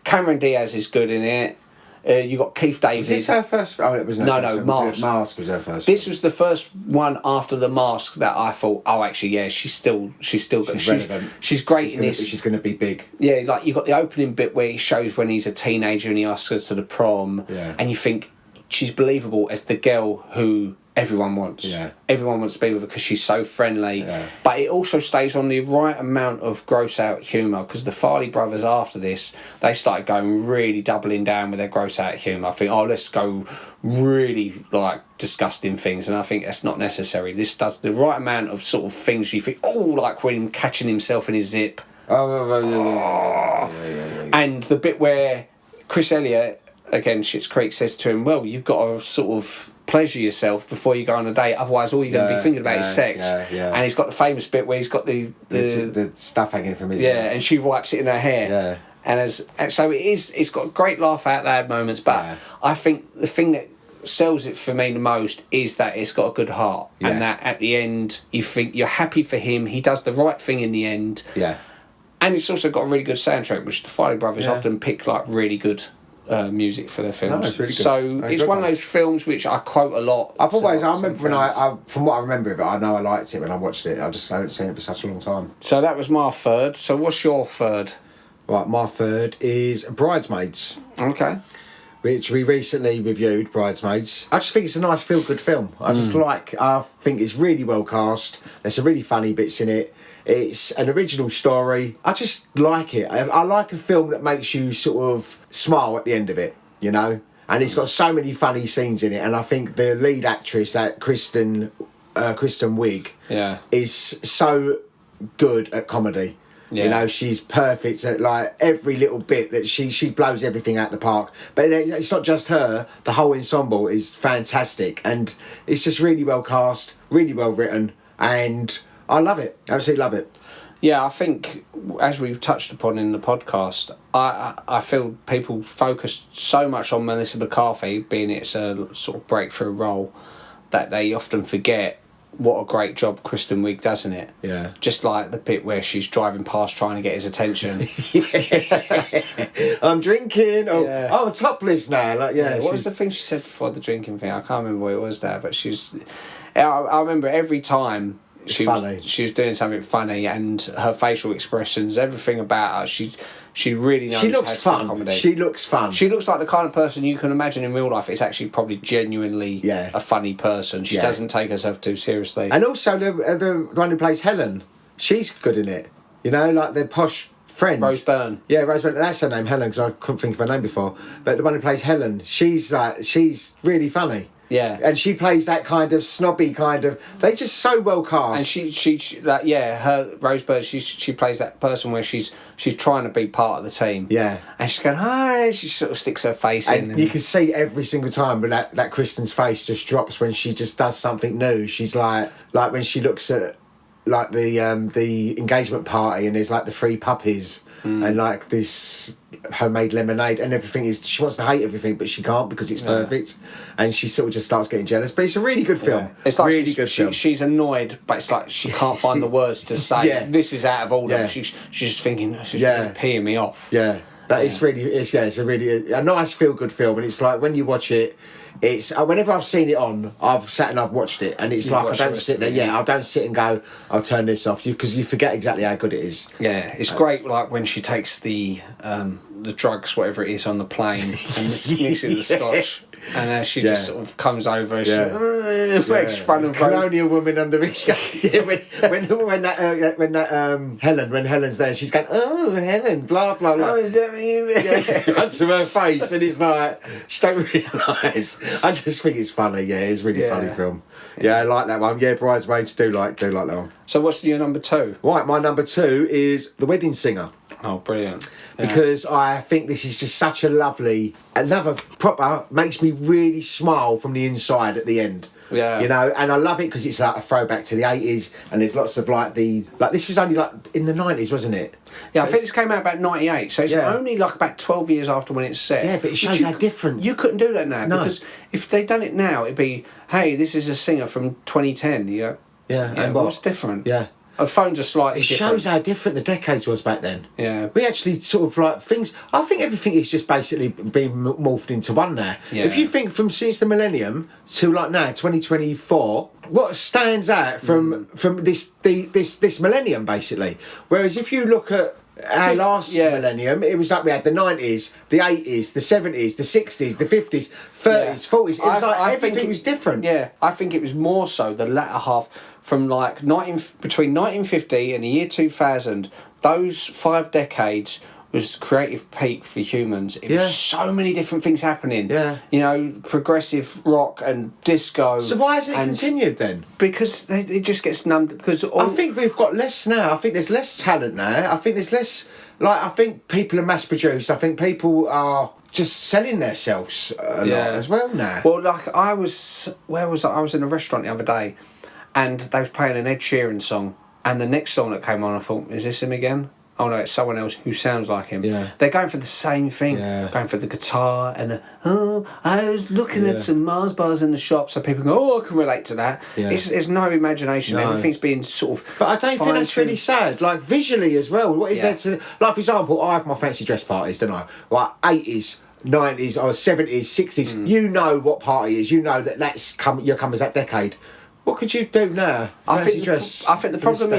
Speaker 1: Cameron Diaz is good in it. You got Keith David.
Speaker 2: Was this her first? Oh, it was no.
Speaker 1: Mask.
Speaker 2: Mask was her first.
Speaker 1: This was the first one after The Mask that I thought, oh, actually, yeah, she's still relevant. She's great in this.
Speaker 2: She's going to be big.
Speaker 1: Yeah, like you got the opening bit where he shows when he's a teenager and he asks her to the prom, and you think she's believable as the girl who everyone wants. Everyone wants to be with her because she's so friendly. But it also stays on the right amount of gross out humour, because the Farley brothers after this, they started going really doubling down with their gross out humour. I think, let's go really like disgusting things, and I think that's not necessary. This does the right amount of sort of things you think, like when catching himself in his zip. And the bit where Chris Elliott, again, Schitt's Creek, says to him, well, you've got to sort of pleasure yourself before you go on a date, otherwise all you're going to be thinking about is sex. And he's got the famous bit where he's got the
Speaker 2: stuff hanging from his
Speaker 1: and she wipes it in her hair. And so it's got great laugh out loud moments, but I think the thing that sells it for me the most is that it's got a good heart, and that at the end you think you're happy for him, he does the right thing in the end. And it's also got a really good soundtrack, which the Farley brothers often pick like really good music for their films.
Speaker 2: No, it's really good.
Speaker 1: So it's one of those films which I quote a lot.
Speaker 2: I remember when from what I remember of it, I know I liked it when I watched it. I just haven't seen it for such a long time.
Speaker 1: So that was my third. So what's your third?
Speaker 2: Right, my third is Bridesmaids.
Speaker 1: Okay.
Speaker 2: Which we recently reviewed, Bridesmaids. I just think it's a nice feel-good film. I think it's really well cast. There's some really funny bits in it. It's an original story. I just like it. I like a film that makes you sort of smile at the end of it, And it's got so many funny scenes in it. And I think the lead actress, that Kristen Wiig, is so good at comedy. She's perfect at like every little bit that she blows everything out the park. But it's not just her. The whole ensemble is fantastic, and it's just really well cast, really well written, and I love it. Absolutely love it.
Speaker 1: Yeah, I think, as we've touched upon in the podcast, I feel people focus so much on Melissa McCarthy, being it's a sort of breakthrough role, that they often forget what a great job Kristen Wiig does in it. Just like the bit where she's driving past trying to get his attention.
Speaker 2: I'm drinking. Oh, topless now.
Speaker 1: What was the thing she said before the drinking thing? I can't remember what it was there, but I remember every time she was doing something funny, and her facial expressions, everything about her, She really knows
Speaker 2: She looks
Speaker 1: how to do
Speaker 2: fun.
Speaker 1: comedy.
Speaker 2: She looks fun.
Speaker 1: She looks like the kind of person you can imagine in real life is actually probably genuinely a funny person. She doesn't take herself too seriously.
Speaker 2: And also the one who plays Helen, she's good in it. You know, like the posh friend.
Speaker 1: Rose Byrne.
Speaker 2: Yeah, Rose Byrne. That's her name, Helen, because I couldn't think of her name before. But the one who plays Helen, she's really funny.
Speaker 1: Yeah.
Speaker 2: And she plays that kind of snobby kind of... They're just so well cast.
Speaker 1: And she her Rose Byrne, she plays that person where she's trying to be part of the team.
Speaker 2: Yeah.
Speaker 1: And she's going, hi, she sort of sticks her face in.
Speaker 2: And you can see every single time, but that Kristen's face just drops when she just does something new. She's like when she looks at like the engagement party and there's like the 3 puppies and like this homemade lemonade and everything is, she wants to hate everything but she can't because it's perfect, and she sort of just starts getting jealous. But it's a really good film.
Speaker 1: It's like
Speaker 2: really good film.
Speaker 1: She's annoyed, but it's like she can't find the words to say this is out of order.
Speaker 2: Yeah.
Speaker 1: She's just thinking she's really peeing me off.
Speaker 2: Yeah. But it's a really a nice feel good film, and it's like when you watch it, it's whenever I've seen it on, I've sat and I've watched it, and it's like I don't sit there. Yeah, I don't sit and go, I'll turn this off, because you forget exactly how good it is.
Speaker 1: Yeah, it's great. Like when she takes the drugs, whatever it is, on the plane and mixes it with the scotch. And she just sort of comes over and she makes fun of
Speaker 2: colonial woman under rich. when Helen's there, she's going, oh, Helen, blah blah blah. Onto her face, and it's like she don't realise. I just think it's funny. Yeah, it's a really funny film. Yeah, I like that one. Yeah, Bridesmaids do like that one.
Speaker 1: So what's your number 2?
Speaker 2: Right, my number 2 is The Wedding Singer.
Speaker 1: Oh, brilliant.
Speaker 2: Because I think this is just such a lovely, another proper, makes me really smile from the inside at the end.
Speaker 1: Yeah.
Speaker 2: You know, and I love it because it's like a throwback to the 80s, and there's lots of this was only like in the 90s, wasn't it?
Speaker 1: Yeah,
Speaker 2: so
Speaker 1: I think this came out about 98, so it's only like about 12 years after when it's set.
Speaker 2: Yeah, but it shows how different.
Speaker 1: You couldn't do that now, because if they'd done it now, it'd be, hey, this is a singer from 2010. You go, and what's different?
Speaker 2: Yeah.
Speaker 1: Phones are slightly different.
Speaker 2: It shows how different the decades was back then.
Speaker 1: Yeah.
Speaker 2: We actually sort of like things... I think everything is just basically being morphed into one now.
Speaker 1: Yeah.
Speaker 2: If you think from since the millennium to like now, 2024, what stands out from this millennium, basically? Whereas if you look at our last millennium, it was like we had the 90s, the 80s, the 70s, the 60s, the 50s, 30s, 40s. It was like everything was different.
Speaker 1: Yeah, I think it was more so the latter half from like between 1950 and the year 2000. Those 5 decades was creative peak for humans. It was so many different things happening.
Speaker 2: Yeah.
Speaker 1: You know, progressive rock and disco.
Speaker 2: So why hasn't it continued then?
Speaker 1: Because it just gets numbed. Because
Speaker 2: I think we've got less now. I think there's less talent now. I think there's less... I think people are mass produced. I think people are just selling themselves a lot as well now.
Speaker 1: Well, like I was in a restaurant the other day, and they was playing an Ed Sheeran song, and the next song that came on, I thought, is this him again? Oh no, it's someone else who sounds like him. Yeah. They're going for the same thing. Yeah. Going for the guitar and I was looking at some Mars bars in the shop, so people go, oh, I can relate to that. Yeah. It's no imagination. No. Everything's being sort of...
Speaker 2: But I don't think that's really sad. Like visually as well, what is there to... Like for example, I have my fancy dress parties, don't I? Like 80s, 90s or 70s, 60s. You know what party is. You know that's you're coming as that decade. What could you do now?
Speaker 1: I think the problem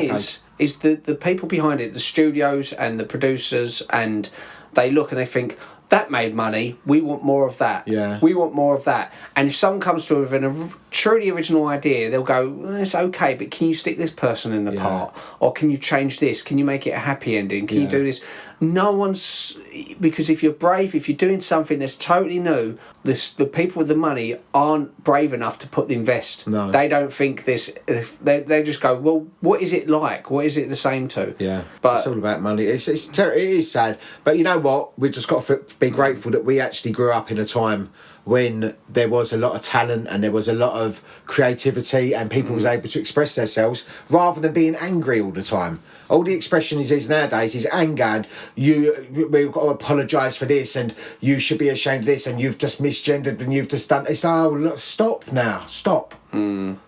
Speaker 1: is the people behind it, the studios and the producers, and they look and they think, that made money, we want more of that.
Speaker 2: Yeah.
Speaker 1: We want more of that. And if someone comes to them with a truly original idea, they'll go, well, it's okay, but can you stick this person in the part? Or can you change this? Can you make it a happy ending? Can you do this? No one's... Because if you're brave, if you're doing something that's totally new, the people with the money aren't brave enough to put the invest.
Speaker 2: No.
Speaker 1: They don't think this... They just go, well, what is it like? What is it the same to?
Speaker 2: Yeah,
Speaker 1: but
Speaker 2: it's all about money. It is sad. But you know what? We've just got to be grateful that we actually grew up in a time when there was a lot of talent and there was a lot of creativity and people was able to express themselves rather than being angry all the time. All the expression is nowadays is anger, and we've got to apologise for this, and you should be ashamed of this, and you've just misgendered, and you've just done... It's, look, stop now, stop.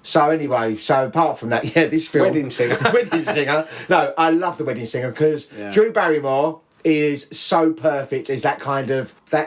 Speaker 2: So anyway, apart from that, this film...
Speaker 1: Wedding Singer.
Speaker 2: Wedding Singer. No, I love The Wedding Singer because Drew Barrymore is so perfect as that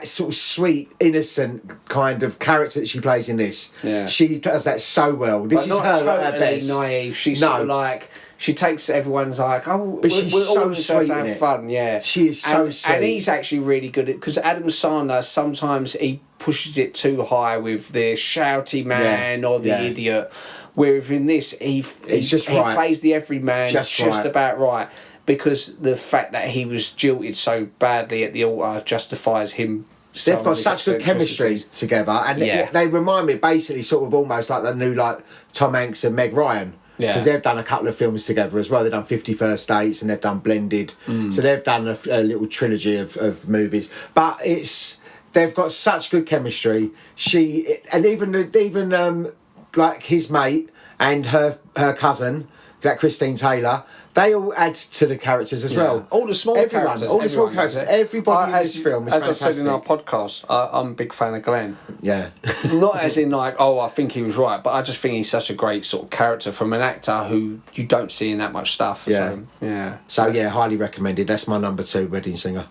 Speaker 2: sort of sweet, innocent kind of character that she plays in this. Yeah. She does that so well. This is her at her best.
Speaker 1: Naive. She's sort of like... she takes everyone's like, oh,
Speaker 2: But she's
Speaker 1: we're
Speaker 2: so
Speaker 1: all deserve
Speaker 2: sweet
Speaker 1: to
Speaker 2: in
Speaker 1: have
Speaker 2: it.
Speaker 1: fun, yeah.
Speaker 2: She is so sweet.
Speaker 1: And he's actually really good at, because Adam Sandler, sometimes he pushes it too high with the shouty man or the idiot. Whereas in this, he plays the everyman just about right. Because the fact that he was jilted so badly at the altar justifies him.
Speaker 2: They've got such good chemistry together, and they remind me basically sort of almost like the new like Tom Hanks and Meg Ryan. Because they've done a couple of films together as well. They've done 50 First Dates and they've done Blended. So they've done a little trilogy of movies. But they've got such good chemistry. Even like his mate and her cousin, that Christine Taylor, they all add to the characters as well.
Speaker 1: All the small characters.
Speaker 2: Everybody in this film is fantastic.
Speaker 1: As I said in our podcast, I'm a big fan of Glenn.
Speaker 2: Yeah.
Speaker 1: Not as in like, oh, I think he was right, but I just think he's such a great sort of character from an actor who you don't see in that much stuff. So
Speaker 2: highly recommended. That's my number 2, Wedding Singer.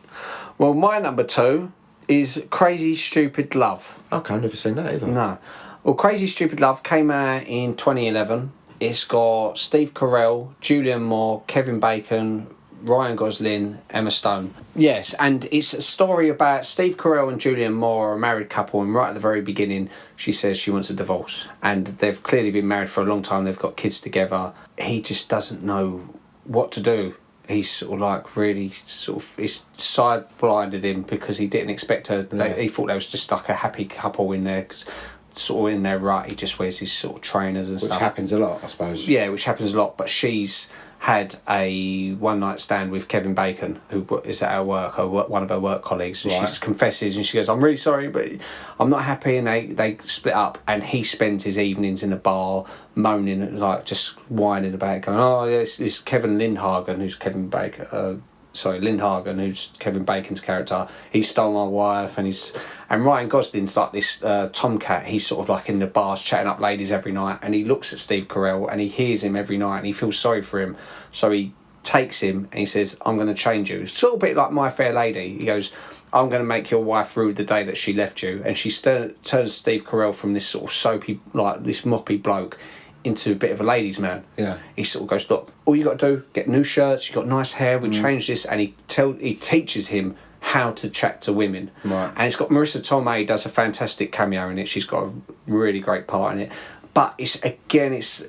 Speaker 1: Well, my number 2 is Crazy Stupid Love.
Speaker 2: Okay, I've never seen that either.
Speaker 1: No. Well, Crazy Stupid Love came out in 2011. It's got Steve Carell, Julianne Moore, Kevin Bacon, Ryan Gosling, Emma Stone. Yes, and it's a story about Steve Carell and Julianne Moore are a married couple, and right at the very beginning she says she wants a divorce. And they've clearly been married for a long time, they've got kids together. He just doesn't know what to do. He's sort of like really he's side blinded him because he didn't expect her. Yeah. He thought there was just like a happy couple in there, because sort of in their rut, he just wears his sort of trainers and stuff.
Speaker 2: Which happens a lot, I suppose.
Speaker 1: Yeah, which happens a lot. But she's had a one-night stand with Kevin Bacon, who is at her work, one of her work colleagues. And she confesses and she goes, I'm really sorry, but I'm not happy. And they split up, and he spends his evenings in a bar moaning, like just whining about it, going, oh, this Kevin Lindhagen, who's Kevin Bacon... Lindhagen, who's Kevin Bacon's character, he stole my wife, and Ryan Gosling's like this tomcat. He's sort of like in the bars chatting up ladies every night, and he looks at Steve Carell and he hears him every night and he feels sorry for him, so he takes him and he says, I'm going to change you. It's a little bit like My Fair Lady. He goes, I'm going to make your wife rue the day that she left you. And she turns Steve Carell from this sort of soapy, like this moppy bloke, into a bit of a ladies' man. Yeah. He sort of goes, look, all you got to do, get new shirts, you got nice hair, we change this, and he teaches him how to chat to women. Right. And it's got Marissa Tomei does a fantastic cameo in it. She's got a really great part in it. But it's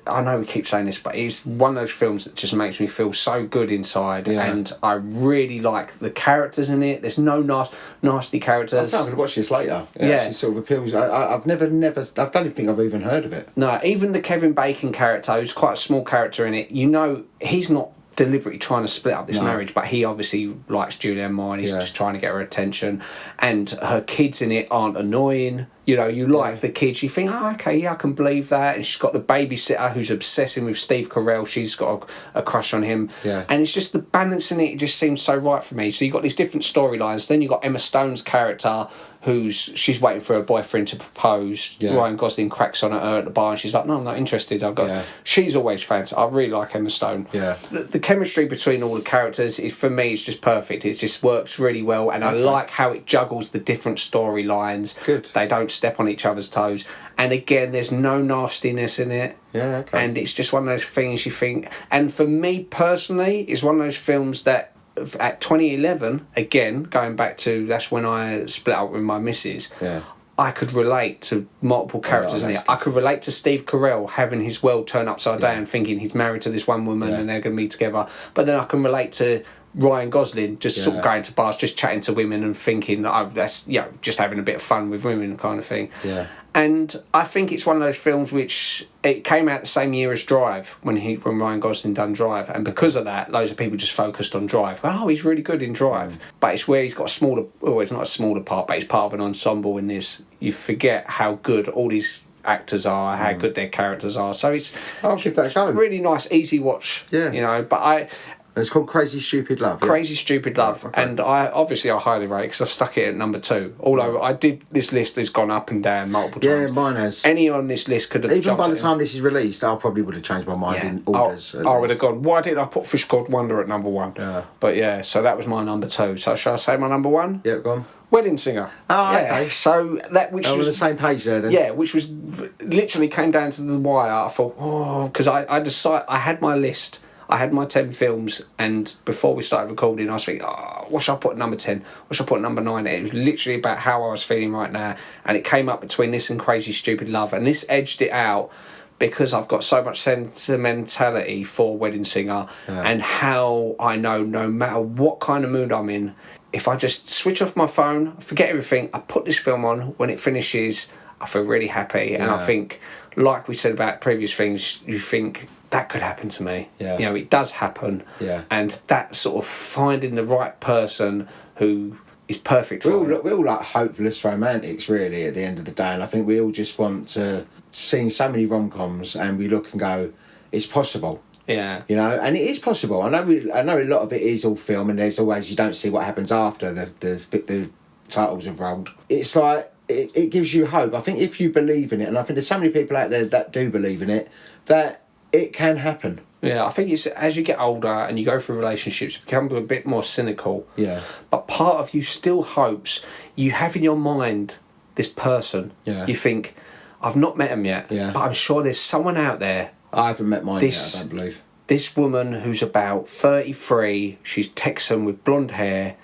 Speaker 1: I know we keep saying this, but it's one of those films that just makes me feel so good inside, and I really like the characters in it. There's no nasty characters.
Speaker 2: I'm going to watch this later. Yeah, she sort of appeals. I've never, I don't think I've even heard of it.
Speaker 1: No, even the Kevin Bacon character, who's quite a small character in it, you know, he's not deliberately trying to split up this marriage, but he obviously likes Julianne Moore and he's just trying to get her attention, and her kids in it aren't annoying. You know, you like the kids, you think, oh, okay, I can believe that. And she's got the babysitter who's obsessing with Steve Carell. She's got a crush on him. Yeah. And it's just the balance in it just seems so right for me. So you've got these different storylines. Then you've got Emma Stone's character, she's waiting for her boyfriend to propose. Yeah. Ryan Gosling cracks on at her at the bar and she's like, no, I'm not interested. She's always fantastic. I really like Emma Stone. Yeah. The chemistry between all the characters, for me, it's just perfect. It just works really well. And I like how it juggles the different storylines. Good. They don't step on each other's toes, and again, there's no nastiness in it. And it's just one of those things you think, and for me personally, it's one of those films that at 2011, again going back to, that's when I split up with my missus, I could relate to multiple characters in it. I could relate to Steve Carell having his world turned upside down, thinking he's married to this one woman and they're going to be together, but then I can relate to Ryan Gosling just sort of going to bars, just chatting to women and thinking, that's just having a bit of fun with women kind of thing. Yeah. And I think it's one of those films which it came out the same year as Drive, when Ryan Gosling done Drive, and because of that, loads of people just focused on Drive. Oh, he's really good in Drive, but it's where he's got it's not a smaller part, but he's part of an ensemble in this. You forget how good all these actors are, how good their characters are. So
Speaker 2: I'll give that a go.
Speaker 1: Really nice, easy watch. Yeah, you know. But
Speaker 2: and it's called Crazy Stupid Love.
Speaker 1: Crazy Stupid Love. Okay. And I highly rate it because I've stuck it at number 2. Although this list has gone up and down multiple times.
Speaker 2: Yeah, mine has.
Speaker 1: Any on this list could have
Speaker 2: even by the time this is released, I probably would have changed my mind in orders.
Speaker 1: I would have gone, why didn't I put Fish Called Wonder at number 1? Yeah. But so that was my number 2. So shall I say my number 1?
Speaker 2: Yeah, go on.
Speaker 1: Wedding Singer.
Speaker 2: Oh, okay.
Speaker 1: So that was
Speaker 2: on the same page there then.
Speaker 1: Yeah, which was literally came down to the wire. I thought, because I decided, I had my list. I had my 10 films, and before we started recording, I was thinking, what should I put at number 10? What should I put at number 9? It was literally about how I was feeling right now, and it came up between this and Crazy Stupid Love, and this edged it out because I've got so much sentimentality for Wedding Singer, and how I know no matter what kind of mood I'm in, if I just switch off my phone, forget everything, I put this film on, when it finishes, I feel really happy. And I think, like we said about previous things, you think, that could happen to me.
Speaker 2: Yeah.
Speaker 1: You know, it does happen.
Speaker 2: Yeah.
Speaker 1: And that sort of finding the right person who is perfect for it.
Speaker 2: We're all like hopeless romantics, really, at the end of the day. And I think we all just want to see so many rom-coms, and we look and go, it's possible.
Speaker 1: Yeah.
Speaker 2: You know, and it is possible. I know a lot of it is all film, and there's always, you don't see what happens after the titles have rolled. It's like, it gives you hope. I think if you believe in it, and I think there's so many people out there that do believe in it, that it can happen.
Speaker 1: Yeah, I think it's as you get older and you go through relationships, you become a bit more cynical.
Speaker 2: Yeah.
Speaker 1: But part of you still hopes, you have in your mind this person.
Speaker 2: Yeah.
Speaker 1: You think, I've not met him yet,
Speaker 2: Yeah.
Speaker 1: but I'm sure there's someone out there.
Speaker 2: I haven't met mine yet, I don't believe.
Speaker 1: This woman who's about 33, she's Texan with blonde hair.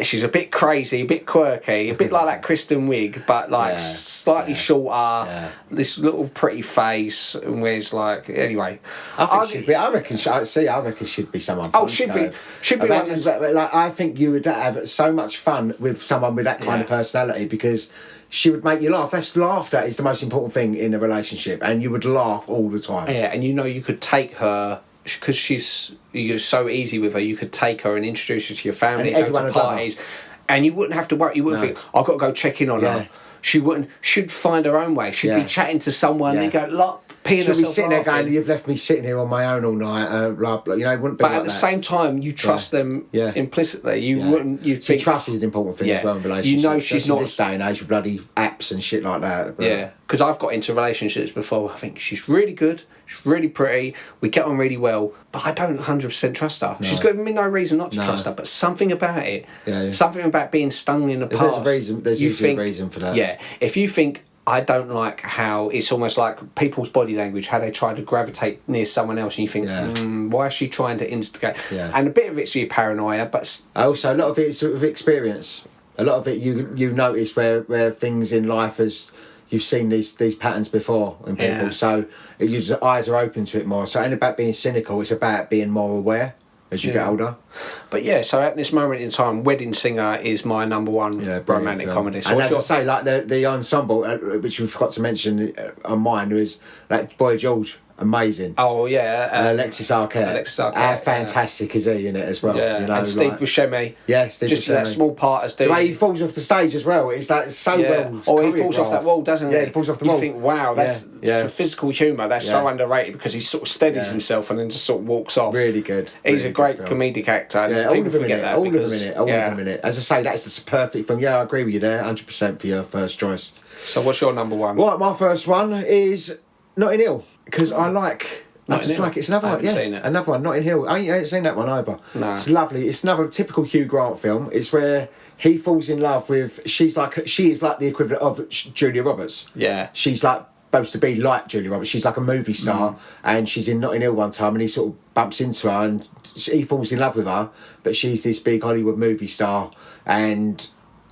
Speaker 1: She's a bit crazy, a bit quirky, a bit like that Kristen Wiig, but like slightly shorter. This little pretty face, and wears like, anyway.
Speaker 2: I reckon she'd be someone fun.
Speaker 1: Oh, should be
Speaker 2: Imagine, like, I think you would have so much fun with someone with that kind of personality, because she would make you laugh. That's laughter is the most important thing in a relationship, and you would laugh all the time.
Speaker 1: Yeah, and you know you could take her, because you're so easy with her, you could take her and introduce her to your family, go to parties, and you wouldn't have to worry. You wouldn't think, I've got to go check in on her. She'd find her own way. She'd be chatting to someone and go, peeing herself.
Speaker 2: She'd be sitting
Speaker 1: laughing.
Speaker 2: there going, you've left me sitting here on my own all night, blah, blah. You know, it wouldn't be
Speaker 1: but
Speaker 2: like
Speaker 1: at the
Speaker 2: that.
Speaker 1: same time, you trust them implicitly. You wouldn't. You think
Speaker 2: trust is an important thing as well in relationships.
Speaker 1: You know, she's not
Speaker 2: in this day and age with bloody apps and shit like that. But.
Speaker 1: Yeah, because I've got into relationships before. I think she's really good. She's really pretty. We get on really well, but I don't 100% trust her. No. She's given me no reason not to trust her. But something about it, something about being stung in the past.
Speaker 2: There's a reason. There's usually a reason for that.
Speaker 1: Yeah, if you think, I don't like how it's almost like people's body language, how they try to gravitate near someone else, and you think, why is she trying to instigate?
Speaker 2: Yeah.
Speaker 1: And a bit of it's your paranoia, but
Speaker 2: also a lot of it's sort of experience. A lot of it you notice where things in life you've seen these patterns before in people, so your eyes are open to it more. So it ain't about being cynical; it's about being more aware as you get older.
Speaker 1: But so at this moment in time, Wedding Singer is my number one romantic comedy. So
Speaker 2: and as I say, like the ensemble, which we forgot to mention on mine, was like Boy George. Amazing.
Speaker 1: Oh yeah,
Speaker 2: Alexis Arquette. How fantastic is he in it as well?
Speaker 1: Yeah,
Speaker 2: you know,
Speaker 1: and Steve Buscemi.
Speaker 2: Yeah, Steve
Speaker 1: just
Speaker 2: Buscemi.
Speaker 1: that small part as
Speaker 2: the way he falls off the stage as well. It's like so well.
Speaker 1: Or he falls off that wall, doesn't he?
Speaker 2: Yeah, he falls off the wall.
Speaker 1: You think, wow, that's for physical humour. That's so underrated, because he sort of steadies himself and then just sort of walks off.
Speaker 2: Really good.
Speaker 1: He's a great comedic actor.
Speaker 2: Yeah, all of them in it. All of them in it. As I say, that's the perfect film. Yeah, I agree with you there. 100% for your first choice.
Speaker 1: So what's your number one?
Speaker 2: Well, my first one is Notting Hill, because I like. It's another one. Yeah, another one. Notting Hill. I ain't seen that one either. No. It's lovely. It's another typical Hugh Grant film. It's where he falls in love with. She is like the equivalent of Julia Roberts.
Speaker 1: Yeah.
Speaker 2: She's like supposed to be like Julia Roberts. She's like a movie star, and she's in Notting Hill one time, and he sort of bumps into her, and he falls in love with her, but she's this big Hollywood movie star, and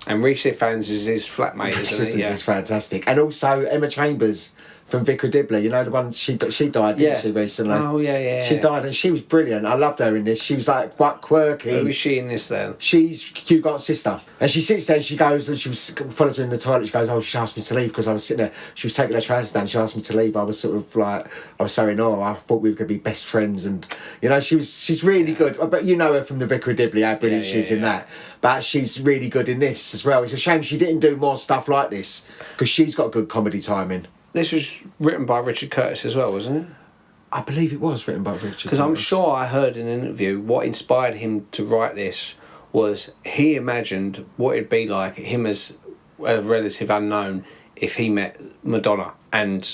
Speaker 1: Rhys Ifans is his flatmate, isn't he?
Speaker 2: Yeah. Is fantastic, and also Emma Chambers from Vicar Dibley, you know, the one she died, didn't she, recently?
Speaker 1: Oh yeah.
Speaker 2: She died, and she was brilliant. I loved her in this. She was like quite quirky.
Speaker 1: Who is she in this then?
Speaker 2: She's Hugh Grant's sister, and she sits there and she goes, and follows her in the toilet. She goes, oh, she asked me to leave because I was sitting there. She was taking her trousers down. She asked me to leave. I was sort of like, I was so in awe. I thought we were going to be best friends, and you know, she's really good. But you know her from the Vicar of Dibley, how brilliant she is in that. But she's really good in this as well. It's a shame she didn't do more stuff like this, because she's got good comedy timing.
Speaker 1: This was written by Richard Curtis as well, wasn't it?
Speaker 2: I believe it was written by Richard Curtis.
Speaker 1: Because I'm sure I heard in an interview what inspired him to write this was he imagined what it'd be like, him as a relative unknown, if he met Madonna and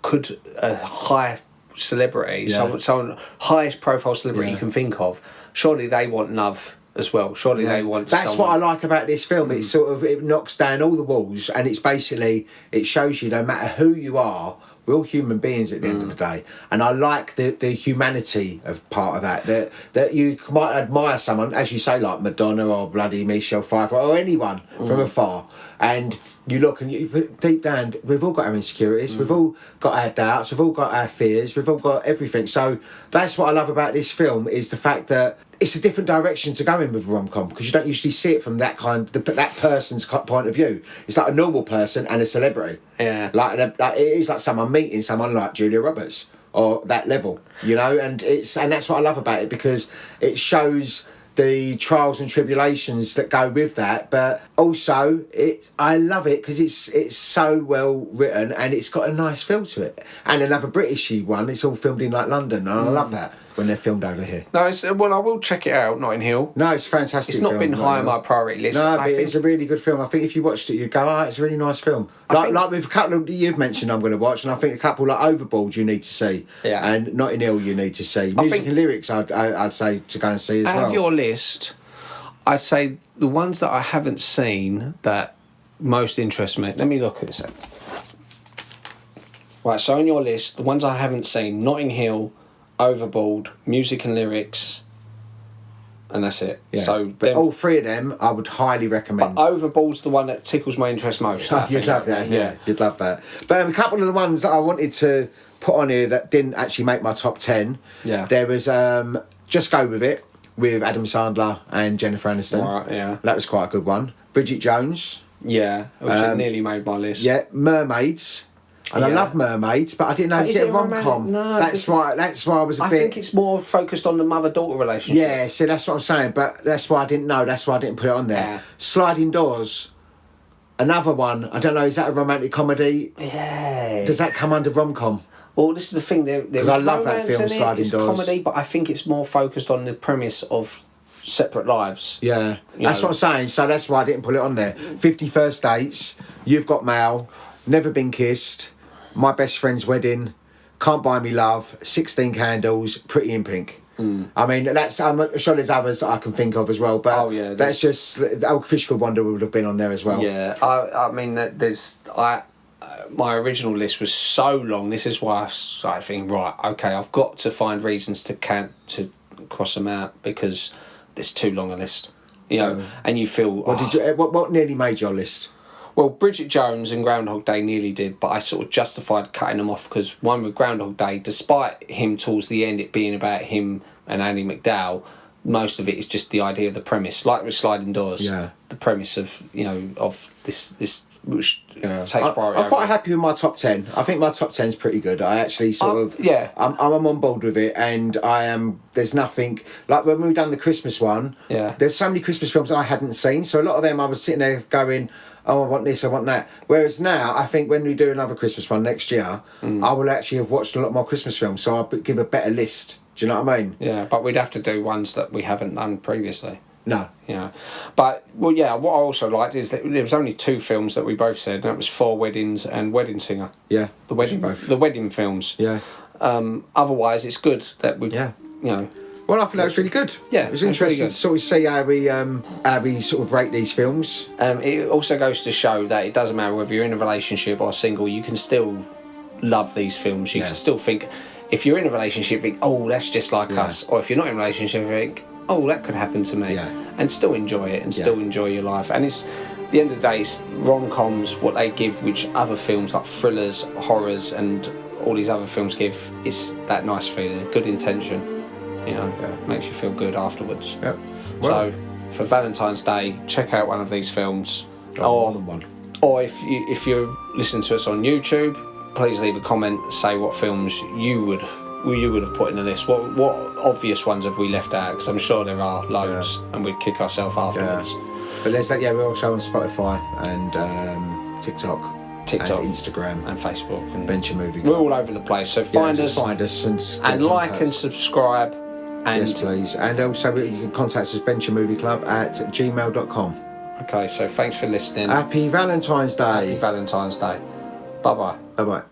Speaker 1: could a high celebrity, someone highest profile celebrity you can think of, surely they want love as well. Surely they want.
Speaker 2: That's what I like about this film. It knocks down all the walls, and it's basically, it shows you no matter who you are, We're all human beings at the end of the day, and I like the humanity of part of that you might admire someone, as you say, like Madonna or bloody Michelle Pfeiffer or anyone from afar, and you look and deep down, we've all got our insecurities, we've all got our doubts, we've all got our fears, we've all got everything. So that's what I love about this film, is the fact that it's a different direction to go in with rom-com, because you don't usually see it from that person's point of view. It's like a normal person and a celebrity.
Speaker 1: Yeah.
Speaker 2: Like it is like someone meeting someone like Julia Roberts or that level, you know. And that's what I love about it, because it shows the trials and tribulations that go with that, but also I love it because it's so well written and it's got a nice feel to it. And another Britishy one, it's all filmed in like London, and I love that when they're filmed over here.
Speaker 1: No, I will check it out, Notting Hill.
Speaker 2: No, it's a fantastic.
Speaker 1: It's not
Speaker 2: film,
Speaker 1: been high on my priority list.
Speaker 2: No, but it's a really good film. I think if you watched it, you'd go, oh, it's a really nice film. Like with a couple of you've mentioned I'm going to watch, and I think a couple like Overboard you need to see.
Speaker 1: Yeah.
Speaker 2: And Notting Hill you need to see. Music and lyrics I'd say to go and see as well.
Speaker 1: Out of your list, I'd say the ones that I haven't seen that most interest me. Let me look at this. Right, so on your list, the ones I haven't seen: Notting Hill, Overboard, Music and Lyrics, and that's it.
Speaker 2: Yeah.
Speaker 1: So
Speaker 2: but all three of them I would highly recommend.
Speaker 1: But Overboard's the one that tickles my interest most.
Speaker 2: You'd love that, yeah. You'd love that. But a couple of the ones that I wanted to put on here that didn't actually make my top 10.
Speaker 1: Yeah.
Speaker 2: There was Just Go With It with Adam Sandler and Jennifer Aniston.
Speaker 1: Right, yeah.
Speaker 2: That was quite a good one. Bridget Jones.
Speaker 1: Yeah, which nearly made my list.
Speaker 2: Yeah, Mermaids. And I love Mermaids, but I didn't know it's a rom-com.
Speaker 1: No,
Speaker 2: that's why I was a bit...
Speaker 1: I think it's more focused on the mother-daughter relationship.
Speaker 2: Yeah, see, that's what I'm saying, but that's why I didn't know. That's why I didn't put it on there.
Speaker 1: Yeah.
Speaker 2: Sliding Doors. Another one. I don't know, is that a romantic comedy?
Speaker 1: Yeah.
Speaker 2: Does that come under rom-com?
Speaker 1: Well, this is the thing. Because
Speaker 2: I love that film, Sliding
Speaker 1: It's
Speaker 2: Doors.
Speaker 1: comedy, but I think it's more focused on the premise of separate lives.
Speaker 2: Yeah, that's what I'm saying. So that's why I didn't put it on there. 50 First Dates, You've Got Mail, Never Been Kissed, My Best Friend's Wedding, Can't Buy Me Love, 16 Candles, Pretty in Pink. I mean, I'm sure there's others that I can think of as well, but that's just... Fish Called Wanda would have been on there as well.
Speaker 1: Yeah, I mean, my original list was so long. This is why I started thinking, right, okay, I've got to find reasons to cross them out, because it's too long a list. You know, and you feel...
Speaker 2: What nearly made your list?
Speaker 1: Well, Bridget Jones and Groundhog Day nearly did, but I sort of justified cutting them off, because one with Groundhog Day, despite him towards the end, it being about him and Andy McDowell, most of it is just the idea of the premise, like with Sliding Doors.
Speaker 2: Yeah.
Speaker 1: The premise of this which takes priority.
Speaker 2: I'm quite happy with my top 10. I think my top 10 is pretty good. I actually I'm on board with it, and there's nothing like when we've done the Christmas one. Yeah. There's so many Christmas films I hadn't seen, so a lot of them I was sitting there going, oh, I want this, I want that. Whereas now, I think when we do another Christmas one next year, I will actually have watched a lot more Christmas films, so I'll give a better list. Do you know what I mean?
Speaker 1: Yeah, but we'd have to do ones that we haven't done previously.
Speaker 2: No.
Speaker 1: You know. But, well, yeah, what I also liked is that there was only two films that we both said, and that was Four Weddings and Wedding Singer.
Speaker 2: Yeah.
Speaker 1: The wedding films.
Speaker 2: Yeah.
Speaker 1: Otherwise, it's good that we, you know...
Speaker 2: Well, I think that was really good.
Speaker 1: Yeah,
Speaker 2: it was interesting to sort of see how we sort of rate these films.
Speaker 1: It also goes to show that it doesn't matter whether you're in a relationship or single, you can still love these films. You can still think, if you're in a relationship, think, oh, that's just like us. Or if you're not in a relationship, think, oh, that could happen to me. Yeah. And still enjoy it and still enjoy your life. And it's, at the end of the day, it's rom-coms, what they give, which other films like thrillers, horrors, and all these other films give, is that nice feeling, good intention. You know, makes you feel good afterwards. Yep. Well, so, for Valentine's Day, check out one of these films.
Speaker 2: More than one.
Speaker 1: Or if you're listening to us on YouTube, please leave a comment. Say what films you would have put in the list. What obvious ones have we left out? Because I'm sure there are loads, and we'd kick ourselves afterwards.
Speaker 2: Yeah. But there's that. Yeah, we're also on Spotify and TikTok, and Instagram,
Speaker 1: and Facebook, and
Speaker 2: Venture Movie Club.
Speaker 1: We're all over the place. So find us and like and subscribe. And
Speaker 2: yes, please. And also you can contact us venturemovieclub@gmail.com.
Speaker 1: Okay, so thanks for listening.
Speaker 2: Happy Valentine's Day.
Speaker 1: Happy Valentine's Day. Bye-bye.
Speaker 2: Bye-bye.